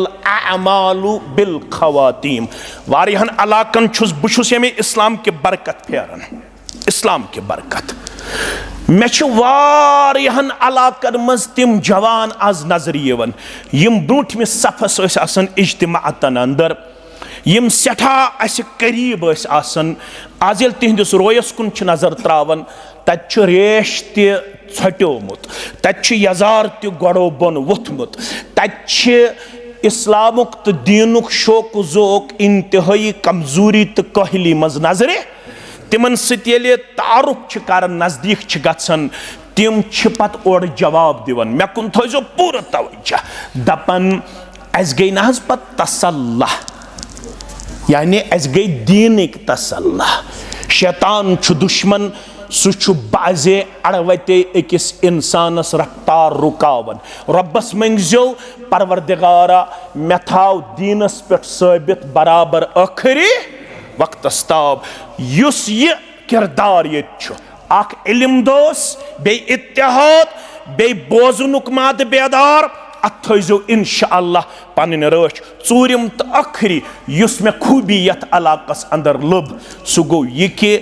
अमालु बिल खवातीम वारिहन अलाकन छुस बुछुस यमे इस्लाम के बरकत फेरन इस्लाम के बरकत मे छु वारिहन अलाकन मज तिम जवान आज नजर यवन यम ब्रूठ में सफस स आसन इज्तिमाअतन अंदर यम सेठा अस करीब आसन आज येल तिहंदिस रोयस कुन छ नजर त्रावन तत छ रेश ते छट्योमुत तत छ यजार ते गड़ो बन वोथमुत तत छ इस्लामुक तो दीनुक शोक जोक इंतहाई कमजोरी तो कहली मज नजरे तिमन सत येले तारुफ छ करन नजदीक छ गछन तिम छ पत ओर जवाब दिवन मे कुन थोजो पूरा तवज्जो दपन अस गई नहज पत तसल्लाह यानी अस गई दीनिक तसल्लाह शैतान छ दुश्मन सह बाजे अड़वते अकिस इंसानस रफ्तार रुकावन रब्बस मंगजो परवरदिगारा मे थाव दीनस पे साबित बराबर आखिरी वक्तस ताब युस ये किरदार ये अख इल्म दोस बे इत्तेहाद बे बोजनुक माद बेदार अत थो इंशाअल्लाह पन रच चूरिम तो आखिरी युस मे खूबी यथ अलाकस अंदर लब सह गो यह कि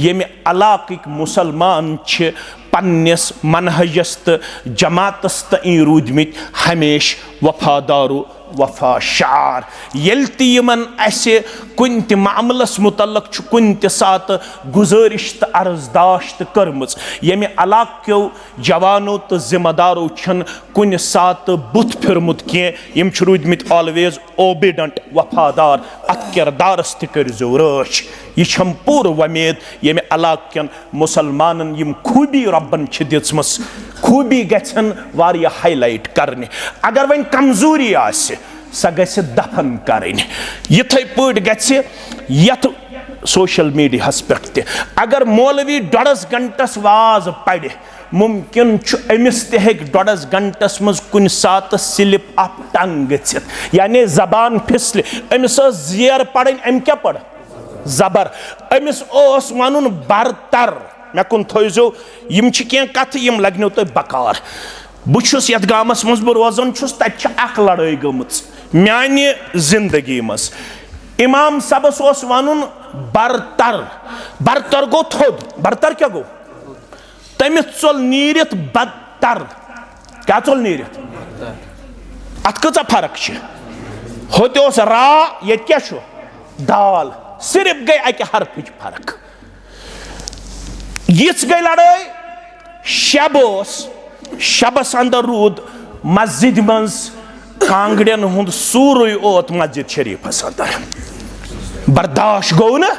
यमे अलाकिक मुसलमान छ पन्निस मनहजस तो जमातस तई रूदमित हमेश वफादारो वफाशार येल ति यमन असे कुन ति मामलस मुतल्लक छु कुन ति सात गुजारिश तो अर्जदाश्त करमच यमे अलाक्यो जवानो तो जिम्मेदारो छन कुन सात बुत फिरमुत के यम छु रूदमित ऑलवेज ओबीडेंट वफादार अत किरदारस ति करजो रच यह छम पूर वमेद यमे अलाक्यन मुसलमानन यम खूबी रब्बन छ दिसमस खूबी गछन वारिया हाईलाइट करने अगर वन कमजोरी आसे स गछ दफन करनी यथे पट गछ यथ सोशल मीडिया पे अगर मौलवी 1.5 घंटस वाज पढ़े मुमकिन अमिस तक 1.5 घंटस मज कुन सात स्लिप अप टंग गथित यानी जबान फिसले अमिस जेर पढ़न अम क्या पढ़ जबर अमिस वन बरतर मे कुन थो यम कथ यम लगनो तुम बकार बहुस ये गामस मज बह रोजान तक लड़ाई गमच म्याने जिंदगी मज इमाम सबस वन बरतर बरतर गो थोद बरतर क्या गो तमिस चल नीरित बदतर क्या चल नीरित अत कचा फर्क होते रा ये क्या दाल सिर्फ गई अक हरफिच फर्क यिच गई लड़ाई शब शबस अंदर रूद मस्जिद मज कांगड़न हुंद सूर ओत मस्जिद शरीफस अंदर बर्दाश्त गो न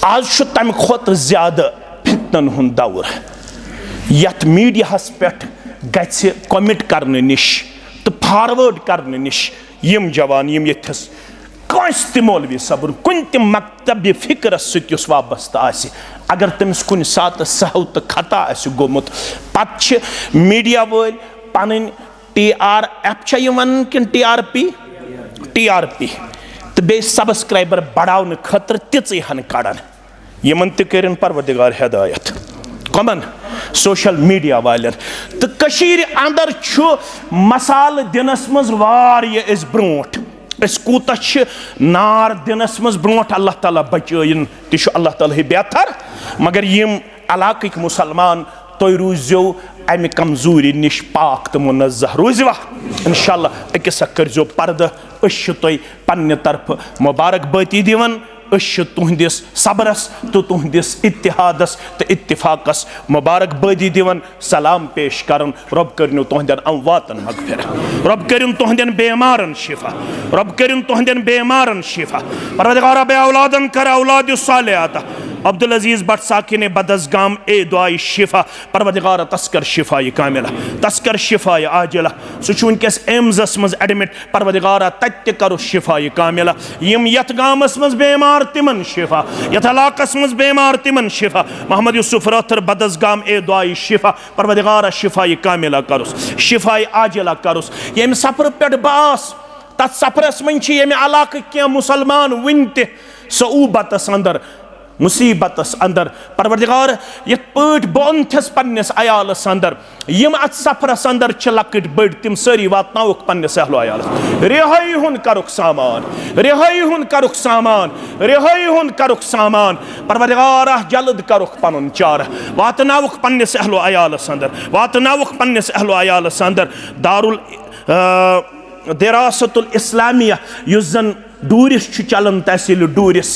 आज तम खुद ज्यादा फितनन हुंद दौर यथ मीडियास पे गछ कमिट करने निश तो फॉरवर्ड करने निश यम जवान यम यथस कंस त मौलवी सबन कुन त मकतब फिक्रस सत वाबस्त आसि अगर तमिस कुन सात सहव तो खता आसि गोमुत पत मीडिया वल पन TRF वन कि TRP तो बे सब्सक्राइबर बढ़ाने खतर तिहन कड़न यमन तन परवरदिगार हिदायत कमन सोशल मीडिया वालन तो कशीर अंदर मसाल दिनस मज वारिया ब्रोट कूत नार दिनस मज ब्रोट अल्लाह ताला बचन तह अल्लाह ताला बेहतर मगर यम इलाक मुसलमान तुम रूजो अमि कमजोरी निश पाक तो मुनज़्ज़ह रूजवा इंशाअल्लाह अकिस करजो पर्द तुम पन्ने तरफ मुबारकबादी दिवन तुहदिस सबरस तो तुहदिस इत्तिहादस तो इत्तिफाकस मुबारकबादी दिवन सलाम पेश करन रब करिनो तुहदन अमवातन मगफिर रब करिन तुहदन बेमारन शिफा रब करिन तुहदन बेमारन शिफा परवरदिगार बे औलादन कर औलाद सालिहात अब्दुल अजीज भट्ट साकिन बदसगाम ए दुआई शिफा परवरदिगार तस्कर शिफा कामिला तस्कर शिफा आजिला सह वनकस एम्स मज एडमिट परवरदिगार तत करो शिफा कामिला यम यथ गामस मज बेमार तिमन शिफा यथ इलाकस मज बेमार तिमन शिफा मोहम्मद यूसुफ रथर बदसगाम ए दुआई शिफा परवरदिगार शिफा कामिला करुस शिफा आजिला करुस यम सफर पे बास तथ सफरस मन यम इलाक क्या मुसलमान वन तूबतस अंदर मुसीबतस अंदर परवरदिगार यथ पट बन थस पन्नस अयालस अंदर यम अत सफरस अंदर लकट बड़ तिम सारी वातनाउक पन्नस अहलो अयालस रिहाई हुन करुक सामान रिहाई हुन करुक सामान रिहाई हुन करुक सामान परवरदिगार जल्द करुक पनुन चार वातनाउक पन्नस अहलो अयालस अंदर वातनाउक पन्नस अहलो अयालस अंदर दारुल दिरासतुल इस्लामिया युस जन डूरिस चलन तहसील डूरिस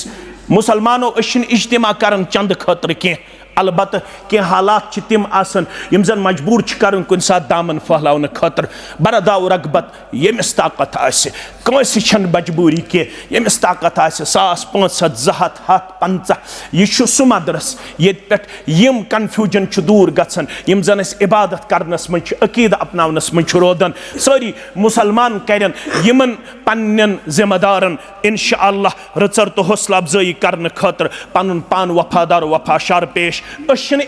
मुसलमानों इज्तिमा करन चंद खतर कह अलबत् कह हालात तिम आसन यम जन मजबूर कर कुन साथ दामन फहलावन खतर बरदाव रगबत यमिस ताकत आसे कंस छन मजबूरी के यमिस ताकत आसे 1500 यह सह मदरस ये पे यम कन्फ्यूजन दूर गन यम जन इबादत करनस मन अकीद अपनावनस मन रोदन सारी मुसलमान करन यमन पन्न जिम्मेदारन इंशाअल्लाह रचर तो हौसला अफजाई करने खतर पन पान वफादार वफाशार पेश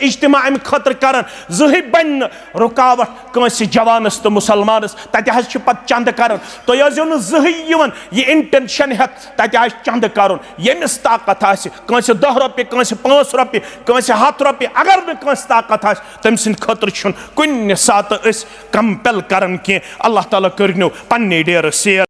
इज्तिमा अम खतर कर जही बन रुकावट कंस जवानस तो मुसलमानस तत पे चंद कर तुम जही यह इंटेंशन हेत तत चंद कर यमिस ताकत कंस 10 रुपये कंस 5 रुपये कंस 100 रुपये अगर नस ताकत तम सद खतर कुन सात कंपेल कर अल्लाह ताला कर पन्ने डेर सेर।